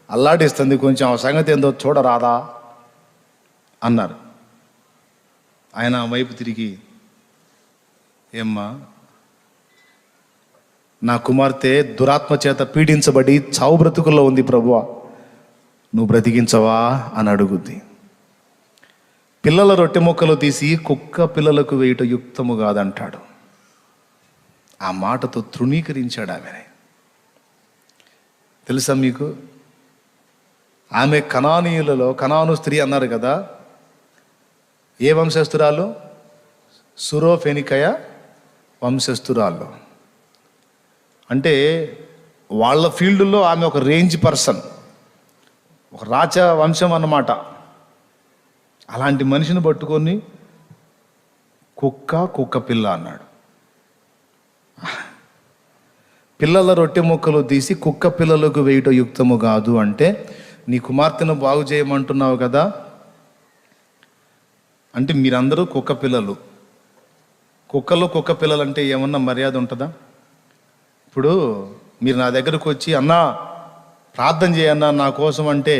అల్లాడిస్తుంది, కొంచెం ఆ సంగతి ఏందో చూడరాదా అన్నారు. ఆయన వైపు తిరిగి, ఏమ్మా నా కుమార్తె దురాత్మ చేత పీడించబడి చావు బ్రతుకుల్లో ఉంది ప్రభువా, నువ్వు బ్రతికించవా అని అడుగుద్ది. పిల్లల రొట్టె ముక్కలు తీసి కుక్క పిల్లలకు వేయుట యుక్తము కాదంటాడు. ఆ మాటతో తృణీకరించాడు ఆమెని. తెలుసా మీకు, ఆమె కనానీయులలో కనాను స్త్రీ అన్నారు కదా. ఏ వంశస్థురాలు? సురోఫెనికయ వంశస్థురాలు. అంటే వాళ్ళ ఫీల్డ్లో ఆమె ఒక రేంజ్ పర్సన్, ఒక రాచ వంశం అన్నమాట. అలాంటి మనిషిని పట్టుకొని కుక్క పిల్ల అన్నాడు. పిల్లల రొట్టె ముక్కలు తీసి కుక్క పిల్లలకు వేయుట యుక్తము కాదు అంటే, నీ కుమార్తెను బాగు చేయమంటున్నావు కదా, అంటే మీరందరూ కుక్క పిల్లలు. కుక్క పిల్లలు అంటే ఏమన్నా మర్యాద ఉంటుందా? ఇప్పుడు మీరు నా దగ్గరకు వచ్చి అన్నా ప్రార్థన చేయన్నా నా కోసం అంటే,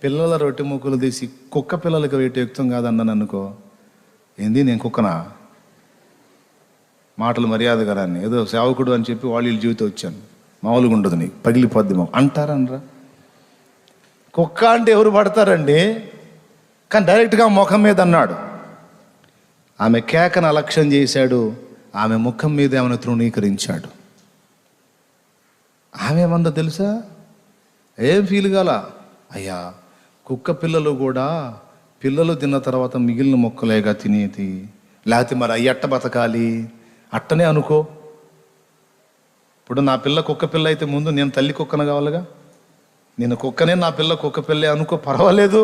పిల్లల రొట్టె ముక్కలు తీసి కుక్క పిల్లలకు వేయట యుక్తం కాదన్నాను అనుకో, ఏంది నేను కుక్కనా? మాటలు మర్యాద కదా అని, ఏదో సేవకుడు అని చెప్పి వాళ్ళ జీవితం వచ్చాను, మామూలుగా ఉండదు, నీకు పగిలిపోద్ది అంటారనరా. కుక్క అంటే ఎవరు పడతారండి? కానీ డైరెక్ట్గా ముఖం మీద అన్నాడు. ఆమె కేకను అలక్ష్యం చేశాడు, ఆమె ముఖం మీద ఆమెను తృణీకరించాడు. ఆమె ఏమందో తెలుసా? ఏం ఫీల్ కాల, అయ్యా కుక్క పిల్లలు కూడా పిల్లలు తిన్న తర్వాత మిగిలిన మొక్కలేగా తినేది, లేకపోతే మరి అయ్యట్ట బతకాలి, అట్టనే అనుకో. ఇప్పుడు నా పిల్ల కుక్క పిల్ల అయితే ముందు నేను తల్లి కుక్కను కావాలిగా, నేను కుక్కనే నా పిల్ల కుక్క పిల్లే అనుకో, పర్వాలేదు.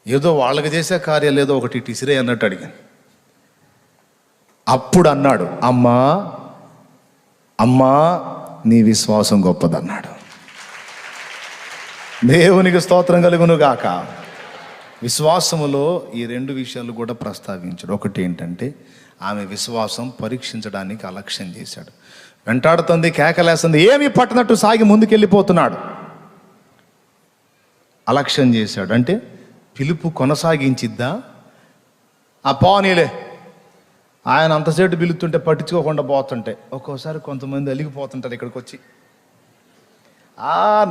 ఏదో వాళ్ళకి చేసే కార్యాలు ఏదో ఒకటి టిసిరే అన్నట్టు అడిగాను. అప్పుడు అన్నాడు, అమ్మా అమ్మా నీ విశ్వాసం గొప్పదన్నాడు. దేవునికి స్తోత్రం కలుగును గాక. విశ్వాసములో ఈ 2 విషయాలు కూడా ప్రస్తావించాడు. ఒకటి ఏంటంటే ఆమె విశ్వాసం పరీక్షించడానికి అలక్ష్యం చేశాడు. వెంటాడుతుంది, కేకలేస్తుంది, ఏమీ పట్టనట్టు సాగి ముందుకెళ్ళిపోతున్నాడు. అలక్ష్యం చేశాడు. అంటే పిలుపు కొనసాగించిద్దా? ఆ పోనీలే, ఆయన అంతసేపు పిలుస్తుంటే పట్టించుకోకుండా పోతుంటే ఒక్కోసారి కొంతమంది అలిగిపోతుంటారు ఇక్కడికి వచ్చి.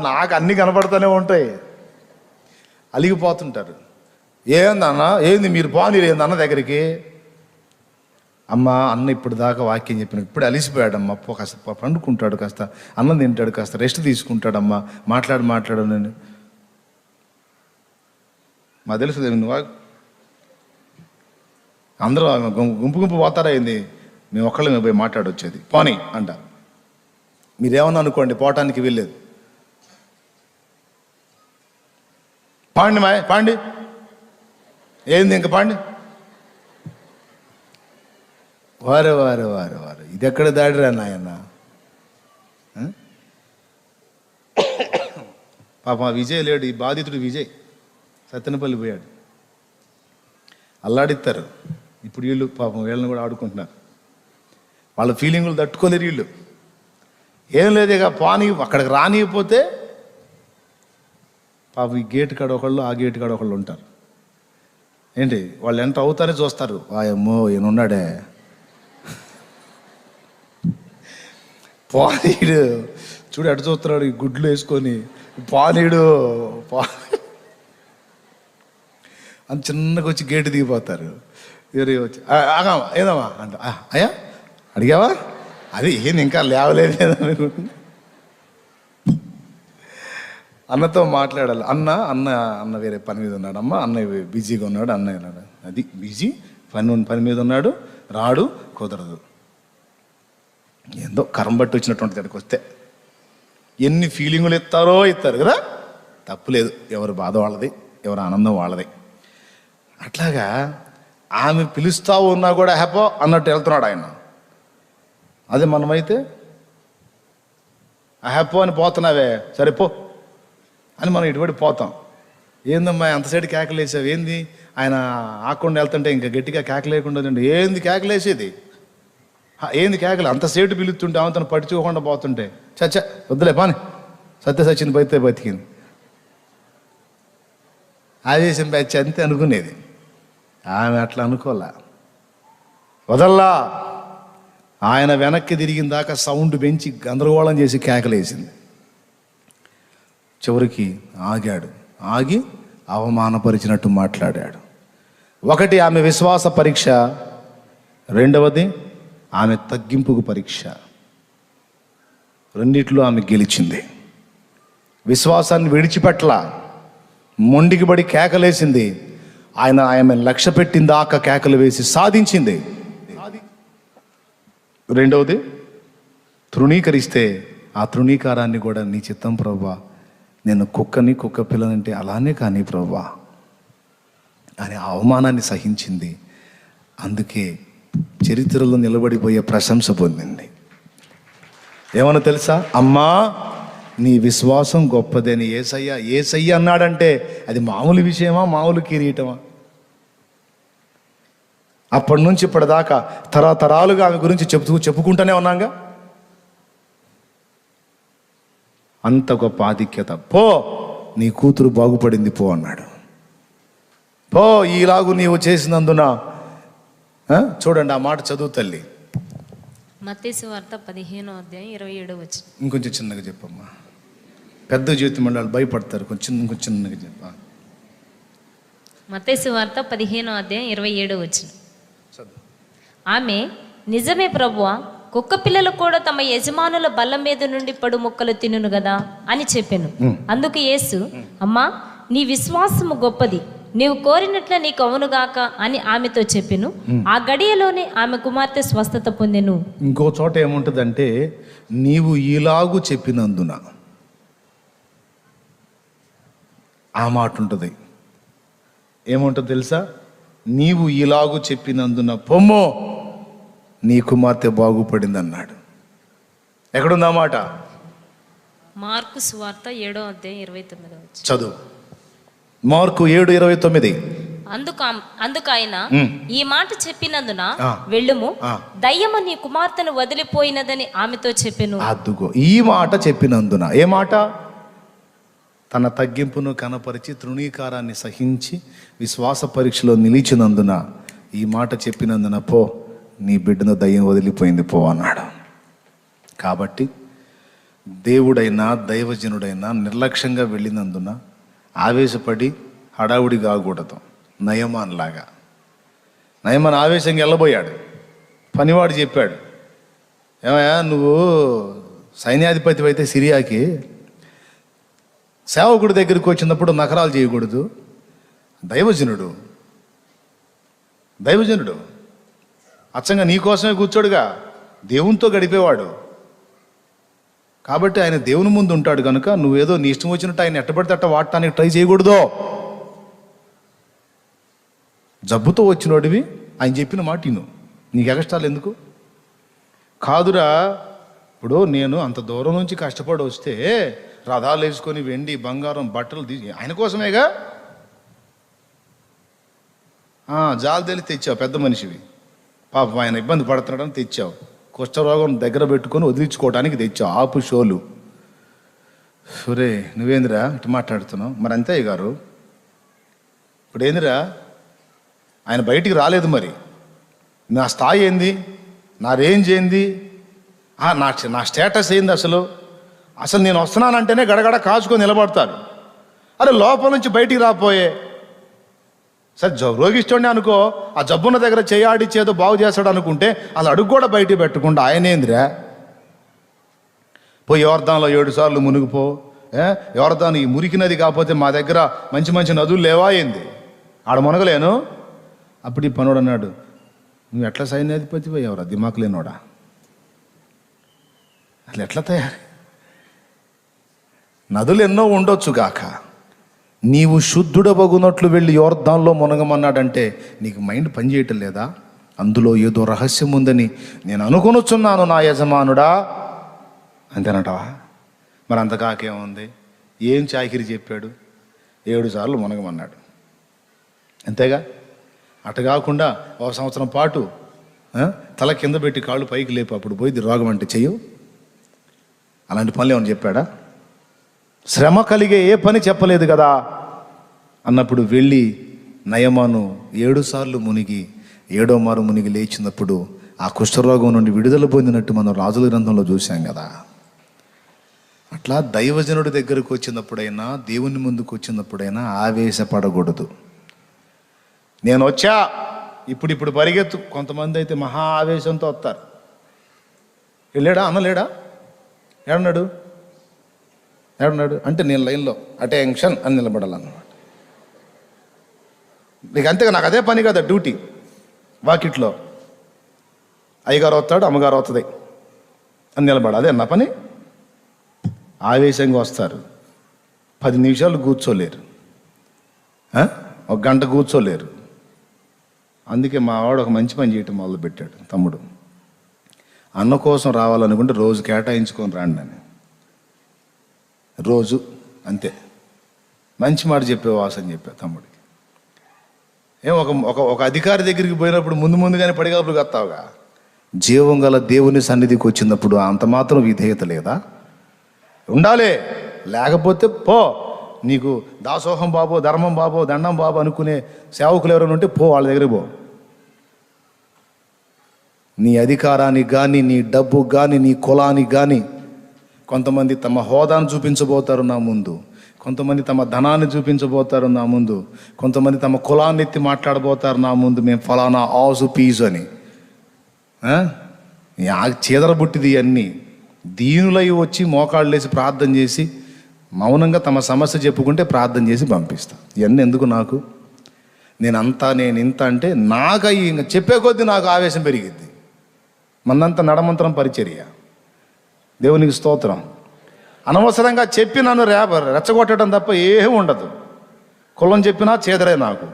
నాకు అన్నీ కనపడుతూనే ఉంటాయి, అలిగిపోతుంటారు. ఏందన్నా, ఏంది మీరు పోనీలు, ఏంది అన్న దగ్గరికి? అమ్మ అన్న ఇప్పుడు దాకా వాక్యం చెప్పిన, ఇప్పుడు అలిసిపోయాడమ్మా, కాస్త పండుకుంటాడు, కాస్త అన్నం తింటాడు, కాస్త రెస్ట్ తీసుకుంటాడమ్మా, మాట్లాడు నేను. మా తెలుసు నువ్వు అందరూ గుంపు పోతారా ఏంది, మేము ఒక్కళ్ళమే పోయి మాట్లాడొచ్చేది, పోనీ అంట. మీరేమన్నా అనుకోండి, పోవటానికి వీల్లేదు. పాండి మాయ పాండి, ఏంది ఇంకా పాండి. వారు ఇది ఎక్కడ దాడిరా నాయన. పాపం విజయ్ లేడు, ఈ బాధితుడు విజయ్ సత్తెనపల్లి పోయాడు. అల్లాడిస్తారు. ఇప్పుడు వీళ్ళు పాపం వీళ్ళని కూడా ఆడుకుంటున్నారు. వాళ్ళ ఫీలింగులు తట్టుకోలేరు వీళ్ళు. ఏం లేదు, ఇక పానీ అక్కడికి రానియకపోతే పాపం ఈ గేటు కాడ ఒకళ్ళు, ఆ గేటు కాడ ఒకళ్ళు ఉంటారు. ఏంటి వాళ్ళు ఎంటర్ అవుతారే చూస్తారు, వాయమ్మో ఈయనున్నాడే, పానీడు చూడు ఎటు చూస్తున్నాడు, ఈ గుడ్లు వేసుకొని పానీడు అని చిన్నగా వచ్చి గేటు దిగిపోతారు. వచ్చి ఏదమ్మా అంట, అయ్యా అడిగావా, అది ఏంది ఇంకా లేవలేదు అనుకుంటున్నా. అన్నతో మాట్లాడాలి. అన్న వేరే పని మీద ఉన్నాడు, అన్నయ్య బిజీగా ఉన్నాడు, అన్నయ్య అది బిజీ పని మీద ఉన్నాడు, రాడు, కుదరదు. ఏందో కరం బట్టి వచ్చినటువంటి దానికి వస్తే ఎన్ని ఫీలింగులు ఇస్తారు కదా, తప్పులేదు, ఎవరి బాధ వాళ్ళది, ఎవరి ఆనందం వాళ్ళది. అట్లాగా ఆమె పిలుస్తా ఉన్నా కూడా హ్యాపో అన్నట్టు వెళ్తున్నాడు ఆయన. అదే మనమైతే హ్యాపో అని పోతున్నావే, సరే పో అని మనం ఇటుబడి పోతాం. ఏందమ్మా అంతసేపు కేకలేసావు, ఏంది ఆయన ఆకుండా వెళ్తుంటే ఇంకా గట్టిగా కేకలేకుండా ఏంది కేకలేసేది, ఏంది కేకలు, అంతసేపు పిలుస్తుంటే ఆమె పట్టించుకోకుండా పోతుంటే చచ్చ వద్దులే పాని, సత్యసచ్చింది బతితే బతికింది, ఆవేశం బ్యాచ్ అంతే అనుకునేది. ఆమె అట్లా అనుకోలే, వదల్లా. ఆయన వెనక్కి తిరిగిన దాకా సౌండ్ పెంచి గందరగోళం చేసి కేకలేసింది. చివరికి ఆగాడు, ఆగి అవమానపరిచినట్టు మాట్లాడాడు. ఒకటి ఆమె విశ్వాస పరీక్ష, రెండవది ఆమె తగ్గింపుకు పరీక్ష. రెండిట్లో ఆమె గెలిచింది. విశ్వాసాన్ని విడిచిపెట్ల, మొండికి బడి కేకలేసింది. ఆమె లక్ష్య పెట్టిన దాకా కేకలు వేసి సాధించింది. రెండవది తృణీకరిస్తే ఆ తృణీకారాన్ని కూడా నీ చిత్తం ప్రభువా, నేను కుక్క పిల్లనంటే అలానే కానీ ప్రభువా అని అవమానాన్ని సహించింది. అందుకే చరిత్రలో నిలబడిపోయే ప్రశంస పొందింది. ఏమన్నా తెలుసా, అమ్మా నీ విశ్వాసం గొప్పదని ఏసయ్య అన్నాడంటే అది మామూలు విషయమా, మామూలు కిరీటమా? అప్పటి నుంచి ఇప్పటిదాకా తరతరాలుగా ఆమె గురించి చెప్పుకుంటూనే ఉన్నాగా. అంత గొప్ప ఆధిక్యత. పో నీ కూతురు బాగుపడింది పో అన్నాడు. పో ఈలాగు నీవు చేసినందున. చూడండి ఆ మాట చదువు తల్లి. మత్తయి సువార్త 15:27. ఇంకొంచెం చిన్నగా చెప్పమ్మా, పెద్ద జీవితం వాళ్ళు భయపడతారు, కొంచెం చిన్నగా చెప్ప. మత్తయి సువార్త 15:27. ఆమె నిజమే ప్రభువా, కుక్క పిల్లలు కూడా తమ యజమానుల బల్ల మీద నుండి పడు ముక్కలు తినును కదా అని చెప్పాను. అందుకు యేసు, అమ్మా నీ విశ్వాసము గొప్పది, నీవు కోరినట్ల నీకు అవునుగాక అని ఆమెతో చెప్పెను. ఆ గడియలోనే ఆమె కుమార్తె స్వస్థత పొందెను. ఇంకో చోట ఏముంటుందంటే, నీవు ఈలాగు చెప్పినందున, ఆ మాట ఉంటుంది. ఏముంటుంది తెలుసా, నీవు ఈలాగు చెప్పినందున పొమ్మో నీ కుమార్తె బాగుపడింది అన్నాడు. ఎక్కడుందా మాట? మార్కు సువార్త 7:29. చదువు. మార్కు 7:29. అందుకు ఆయన ఈ మాట చెప్పినందున వెళ్ళుము, దయ్యము నీ కుమార్తెను వదిలిపోయినదని ఆమెతో చెప్పెను. అద్దుగో, ఈ మాట చెప్పినందున. ఏ మాట? తన తగ్గింపును కనపరిచి తృణీకారాన్ని సహించి విశ్వాస పరీక్షలో నిలిచినందున, ఈ మాట చెప్పినందున, పో నీ బిడ్డను దయ్యం వదిలిపోయింది పో అన్నాడు. కాబట్టి దేవుడైనా దైవజనుడైనా నిర్లక్ష్యంగా వెళ్ళినందున ఆవేశపడి హడావుడి కాకూడదు. నయమాన్ లాగా. నయమాన్ ఆవేశంగా వెళ్ళబోయాడు. పనివాడు చెప్పాడు, ఏమయ్యా నువ్వు సైన్యాధిపతి అయితే సిరియాకి సేవకుడి దగ్గరికి వచ్చినప్పుడు నకరాలు చేయకూడదు. దైవజనుడు అచ్చంగా నీకోసమే కూర్చోడుగా, దేవునితో గడిపేవాడు కాబట్టి ఆయన దేవుని ముందు ఉంటాడు కనుక నువ్వేదో నీ ఇష్టం వచ్చినట్టు ఆయన ఎట్టబడితే అట్ట వాడటానికి ట్రై చేయకూడదు. జబ్బుతో వచ్చినోడివి ఆయన చెప్పిన మాట విను, నీకు ఎగస్టాలు ఎందుకు? కాదురా, ఇప్పుడు నేను అంత దూరం నుంచి కష్టపడి వస్తే రథాలు వేసుకొని వెండి బంగారం బట్టలు తీసి ఆయన కోసమేగా. జాలు తెలిసి తెచ్చావు, పెద్ద మనిషివి, పాపం ఆయన ఇబ్బంది పడుతున్నాడని తెచ్చావు. కుష్ఠరోగం దగ్గర పెట్టుకొని వదిలించుకోవడానికి తెచ్చావు. ఆపు షోలు. సురే నువ్వేందిరా ఇటు మాట్లాడుతున్నావు? మరి అంతే గారు, ఇప్పుడు ఏందిరా, ఆయన బయటికి రాలేదు. మరి నా స్థాయి ఏంది, నా రేంజ్ ఏంది, నా స్టేటస్ ఏంది? అసలు నేను వస్తున్నానంటేనే గడగడ కాచుకొని నిలబడతారు. అరే లోపల నుంచి బయటికి రాపోయే సరే రోగిస్తుండే అనుకో, ఆ జబ్బున్న దగ్గర చేయాడి చేదో బాగు చేస్తాడు అనుకుంటే అలా అడుగు కూడా బయటికి పెట్టకుండా ఆయనేందిరా, పోయి యోర్దాన్లో 7 సార్లు మునిగిపో. యోర్దాన్ ఈ మురికి నది కాకపోతే మా దగ్గర మంచి మంచి నదులు లేవా ఏంది? ఆడ మునగలేను. అప్పుడు ఈ పనుడు అన్నాడు, నువ్వు ఎట్లా సైన్యాధిపతి పోయావురా దిమాకు లేనోడా, అసలు ఎట్లా తయారు? నదులు ఎన్నో ఉండొచ్చు గాక, నీవు శుద్ధుడబగునట్లు వెళ్ళి యోర్దాన్లో మునగమన్నాడంటే నీకు మైండ్ పనిచేయటం లేదా? అందులో ఏదో రహస్యం ఉందని నేను అనుకొనుచున్నాను నా యజమానుడా అంతేనంటావా? మరి అంతకాకేముంది? ఏం చాకిరి చెప్పాడు? 7 సార్లు మునగమన్నాడు, అంతేగా. అటు కాకుండా 1 సంవత్సరం పాటు తల కింద పెట్టి కాళ్ళు పైకి లేపు, అప్పుడు పోయి రోగం అంటే చెయ్యవు. అలాంటి పనులు ఏమని చెప్పాడా? శ్రమ కలిగే ఏ పని చెప్పలేదు కదా అన్నప్పుడు వెళ్ళి నయమాను 7 సార్లు మునిగి 7వ మారు మునిగి లేచినప్పుడు ఆ కుష్ఠరోగం నుండి విడుదల పొందినట్టు మనం రాజుల గ్రంథంలో చూసాం కదా. అట్లా దైవజనుడి దగ్గరకు వచ్చినప్పుడైనా దేవుని ముందుకు వచ్చినప్పుడైనా ఆవేశపడకూడదు. నేను వచ్చా ఇప్పుడు పరిగెత్తు. కొంతమంది అయితే మహా ఆవేశంతో వస్తారు. వెళ్ళాడా అనలేడా? ఏడన్నాడు అంటే నేను లైన్లో అటెన్షన్ అని నిలబడాలన్నమాట. నీకు అంతేగా, నాకు అదే పని కదా డ్యూటీ. వాకిట్లో అయ్యగారు వస్తాడు, అమ్మగారు వస్తుంది అని నిలబడాలి, అదే నా పని. ఆవేశంగా వస్తారు, 10 నిమిషాలు కూర్చోలేరు, 1 గంట కూర్చోలేరు. అందుకే మా వాడు ఒక మంచి పని చేయటం మొదలుపెట్టాడు. తమ్ముడు, అన్న కోసం రావాలనుకుంటే రోజు కేటాయించుకొని రాండి అని. రోజు అంతే మంచి మాట చెప్పేవాసు అని చెప్పా తమ్ముడికి. ఒక అధికారి దగ్గరికి పోయినప్పుడు ముందుగానే పడిగాపులు కత్తావుగా. జీవం గల దేవుని సన్నిధికి వచ్చినప్పుడు అంత మాత్రం విధేయత లేదా? ఉండాలి. లేకపోతే పో, నీకు దాసోహం బాబో, ధర్మం బాబో, దండం బాబో అనుకునే సేవకులు ఎవరైనా ఉంటే పో, వాళ్ళ దగ్గరికి పో. నీ అధికారానికి కానీ, నీ డబ్బుకి కానీ, నీ కులానికి కానీ కొంతమంది తమ హోదాను చూపించబోతారు నా ముందు, కొంతమంది తమ ధనాన్ని చూపించబోతారు నా ముందు, కొంతమంది తమ కులాన్ని ఎత్తి మాట్లాడబోతారు నా ముందు. మేము ఫలానా ఆజు పీజు అని. చీదరబుట్టిది అన్నీ. దీనులై వచ్చి మోకాళ్ళు వేసి ప్రార్థన చేసి మౌనంగా తమ సమస్య చెప్పుకుంటే ప్రార్థన చేసి పంపిస్తా. ఇవన్నీ ఎందుకు నాకు? నేను ఇంత అంటే నాకు ఇంకా చెప్పే కొద్దీ నాకు ఆవేశం పెరిగిద్ది. మనంతా నడమంతరం పరిచర్య. దేవునికి స్తోత్రం. అనవసరంగా చెప్పి నన్ను రెచ్చగొట్టడం తప్ప ఏమీ ఉండదు. కులం చెప్పినా చేదరే నాకు,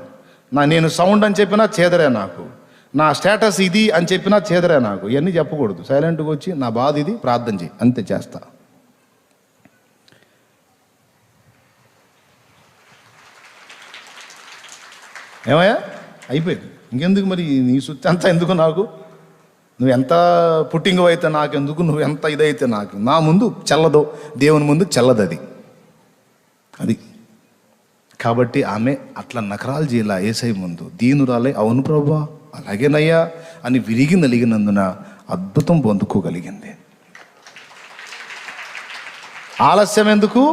నేను సౌండ్ అని చెప్పినా చేదరే నాకు, నా స్టేటస్ ఇది అని చెప్పినా చేదరా నాకు. ఇవన్నీ చెప్పకూడదు. సైలెంట్గా వచ్చి నా బాధ ఇది, ప్రార్థన చేయి, అంతే చేస్తా. ఏమయ్యా, అయిపోయింది. ఇంకెందుకు మరి నీ సుత్తి అంతా ఎందుకు నాకు? నువ్వు ఎంత పుట్టింగు అయితే నాకెందుకు, నువ్వు ఎంత ఇదైతే నాకు. నా ముందు చెల్లదు, దేవుని ముందు చెల్లదు అది. కాబట్టి ఆమె అట్లా నకరాలు చేయాల యేసయ్య ముందు. దీనురాలే, అవును ప్రభువా అలాగేనయ్యా అని విరిగి నలిగినందున అద్భుతం పొందుకోగలిగింది. ఆలస్యం ఎందుకు?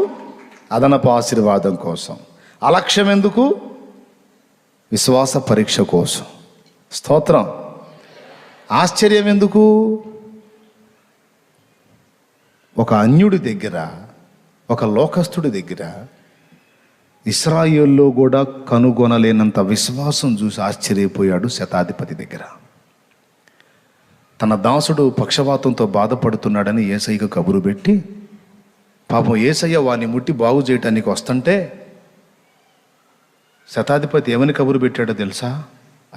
అదనపు ఆశీర్వాదం కోసం. అలక్ష్యం ఎందుకు? విశ్వాస పరీక్ష కోసం. స్తోత్రం. ఆశ్చర్యం ఎందుకు? ఒక అన్యుడి దగ్గర, ఒక లోకస్తుడి దగ్గర ఇశ్రాయేల్లో కూడా కనుగొనలేనంత విశ్వాసం చూసి ఆశ్చర్యపోయాడు శతాధిపతి దగ్గర. తన దాసుడు పక్షవాతంతో బాధపడుతున్నాడని యేసయ్యకు కబురు పెట్టి, పాపం యేసయ్య వాని ముట్టి బాగు చేయటానికి వస్తుంటే శతాధిపతి ఏమని కబురు పెట్టాడో తెలుసా?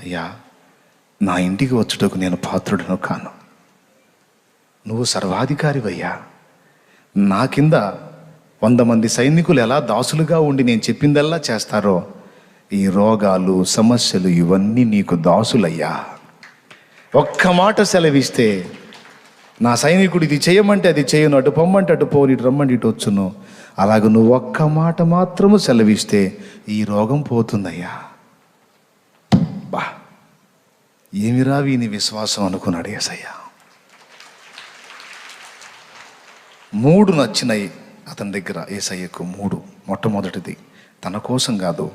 అయ్యా, నా ఇంటికి వచ్చుటకు నేను పాత్రుడను కాను. నువ్వు సర్వాధికారివయ్యా. నా కింద 100 మంది సైనికులు ఎలా దాసులుగా ఉండి నేను చెప్పిందల్లా చేస్తారో, ఈ రోగాలు సమస్యలు ఇవన్నీ నీకు దాసులయ్యా. ఒక్క మాట సెలవిస్తే నా సైనికుడు ఇది చేయమంటే అది చేయను, అటు పొమ్మంటే అటు పోని, ఇటు రమ్మంటే ఇటు వచ్చును. అలాగ నువ్వు ఒక్క మాట మాత్రము సెలవిస్తే ఈ రోగం పోతుందయ్యా. బా, ఏమిరా వీని విశ్వాసం అనుకున్నాడు యేసయ్య. 3 నచ్చినాయి అతని దగ్గర యేసయ్యకు. 3. మొట్టమొదటిది తన కోసం కాదు,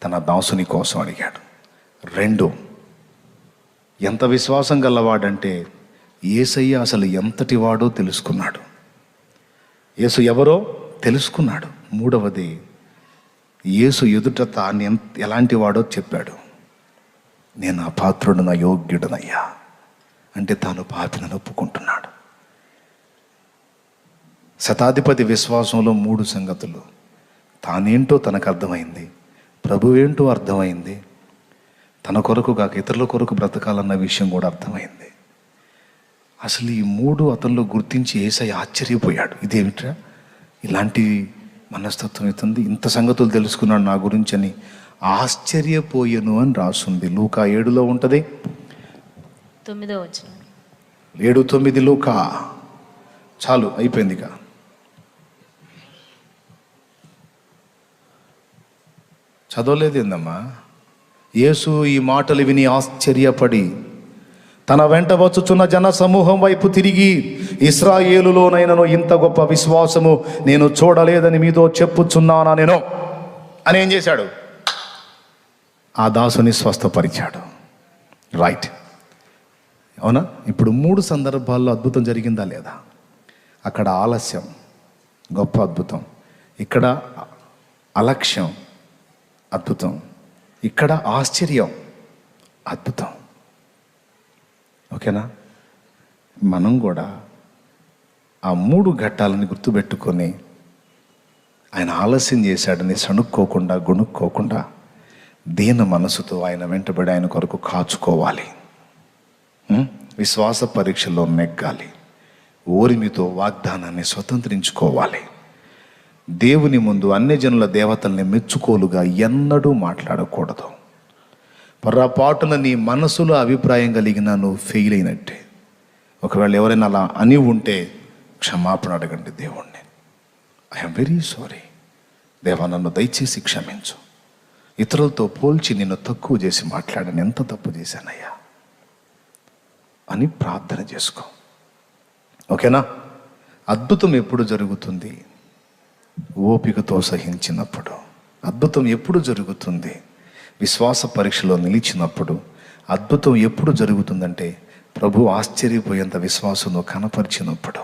తన దాసుని కోసం అడిగాడు. 2, ఎంత విశ్వాసం గలవాడంటే యేసయ్య అసలు ఎంతటి వాడో తెలుసుకున్నాడు. యేసు ఎవరో తెలుసుకున్నాడు. 3వది, యేసు ఎదుట తాను ఎలాంటి వాడో చెప్పాడు. నేను అపాత్రుడున యోగ్యుడనయ్యా అంటే తాను పాపినని ఒప్పుకుంటున్నాడు. శతాధిపతి విశ్వాసంలో 3 సంగతులు. తానేంటో తనకు అర్థమైంది, ప్రభువేంటో అర్థమైంది, తన కొరకు కాక ఇతరుల కొరకు బ్రతకాలన్న విషయం కూడా అర్థమైంది. అసలు ఈ 3 అతనిలో గుర్తించి యేసయ్య ఆశ్చర్యపోయాడు. ఇదేమిట్రా, ఇలాంటి మనస్తత్వం అవుతుంది, ఇంత సంగతులు తెలుసుకున్నాడు నా గురించి అని ఆశ్చర్యపోయెను అని రాస్తుంది. లూకా 7లో ఉంటుంది. 9వ వచనం. 7:9 లూకా. చాలు, అయిపోయింది. ఇక చదవలేదు ఏందమ్మా? యేసు ఈ మాటలు విని ఆశ్చర్యపడి తన వెంట వచ్చుచున్న జన సమూహం వైపు తిరిగి, ఇశ్రాయేలులోనైనను ఇంత గొప్ప విశ్వాసము నేను చూడలేదని మీతో చెప్పుచున్నానా నేను అని ఏం చేశాడు? ఆ దాసుని స్వస్థపరిచాడు. రైట్, అవునా? ఇప్పుడు 3 సందర్భాల్లో అద్భుతం జరిగిందా లేదా? అక్కడ ఆలస్యం, గొప్ప అద్భుతం. ఇక్కడ అలక్ష్యం, అద్భుతం. ఇక్కడ ఆశ్చర్యం, అద్భుతం. ఓకేనా? మనం కూడా ఆ 3 ఘట్టాలని గుర్తుపెట్టుకొని ఆయన ఆలస్యం చేశాడని సణుక్కోకుండా, గొణుక్కోకుండా దీన మనసుతో ఆయన వెంటబడి ఆయన కొరకు కాచుకోవాలి. విశ్వాస పరీక్షలో నెగ్గాలి. ఓరిమితో వాగ్దానాన్ని స్వతంత్రించుకోవాలి. దేవుని ముందు అన్యజనుల దేవతల్ని మెచ్చుకోలుగా ఎన్నడూ మాట్లాడకూడదు. పొరపాటున నీ మనసులో అభిప్రాయం కలిగినా నువ్వు ఫెయిల్ అయినట్టే. ఒకవేళ ఎవరైనా అలా అని ఉంటే క్షమాపణ అడగండి దేవుణ్ణి. ఐఎమ్ వెరీ సారీ దేవా, నన్ను దయచేసి క్షమించు. ఇతరులతో పోల్చి నిన్ను తక్కువ చేసి మాట్లాడాను, ఎంత తప్పు చేశానయ్యా అని ప్రార్థన చేసుకో. ఓకేనా? అద్భుతం ఎప్పుడు జరుగుతుంది? ఓపికతో సహించినప్పుడు. అద్భుతం ఎప్పుడు జరుగుతుంది? విశ్వాస పరీక్షలో నిలిచినప్పుడు. అద్భుతం ఎప్పుడు జరుగుతుందంటే ప్రభు ఆశ్చర్యపోయేంత విశ్వాసం కనపరిచినప్పుడు.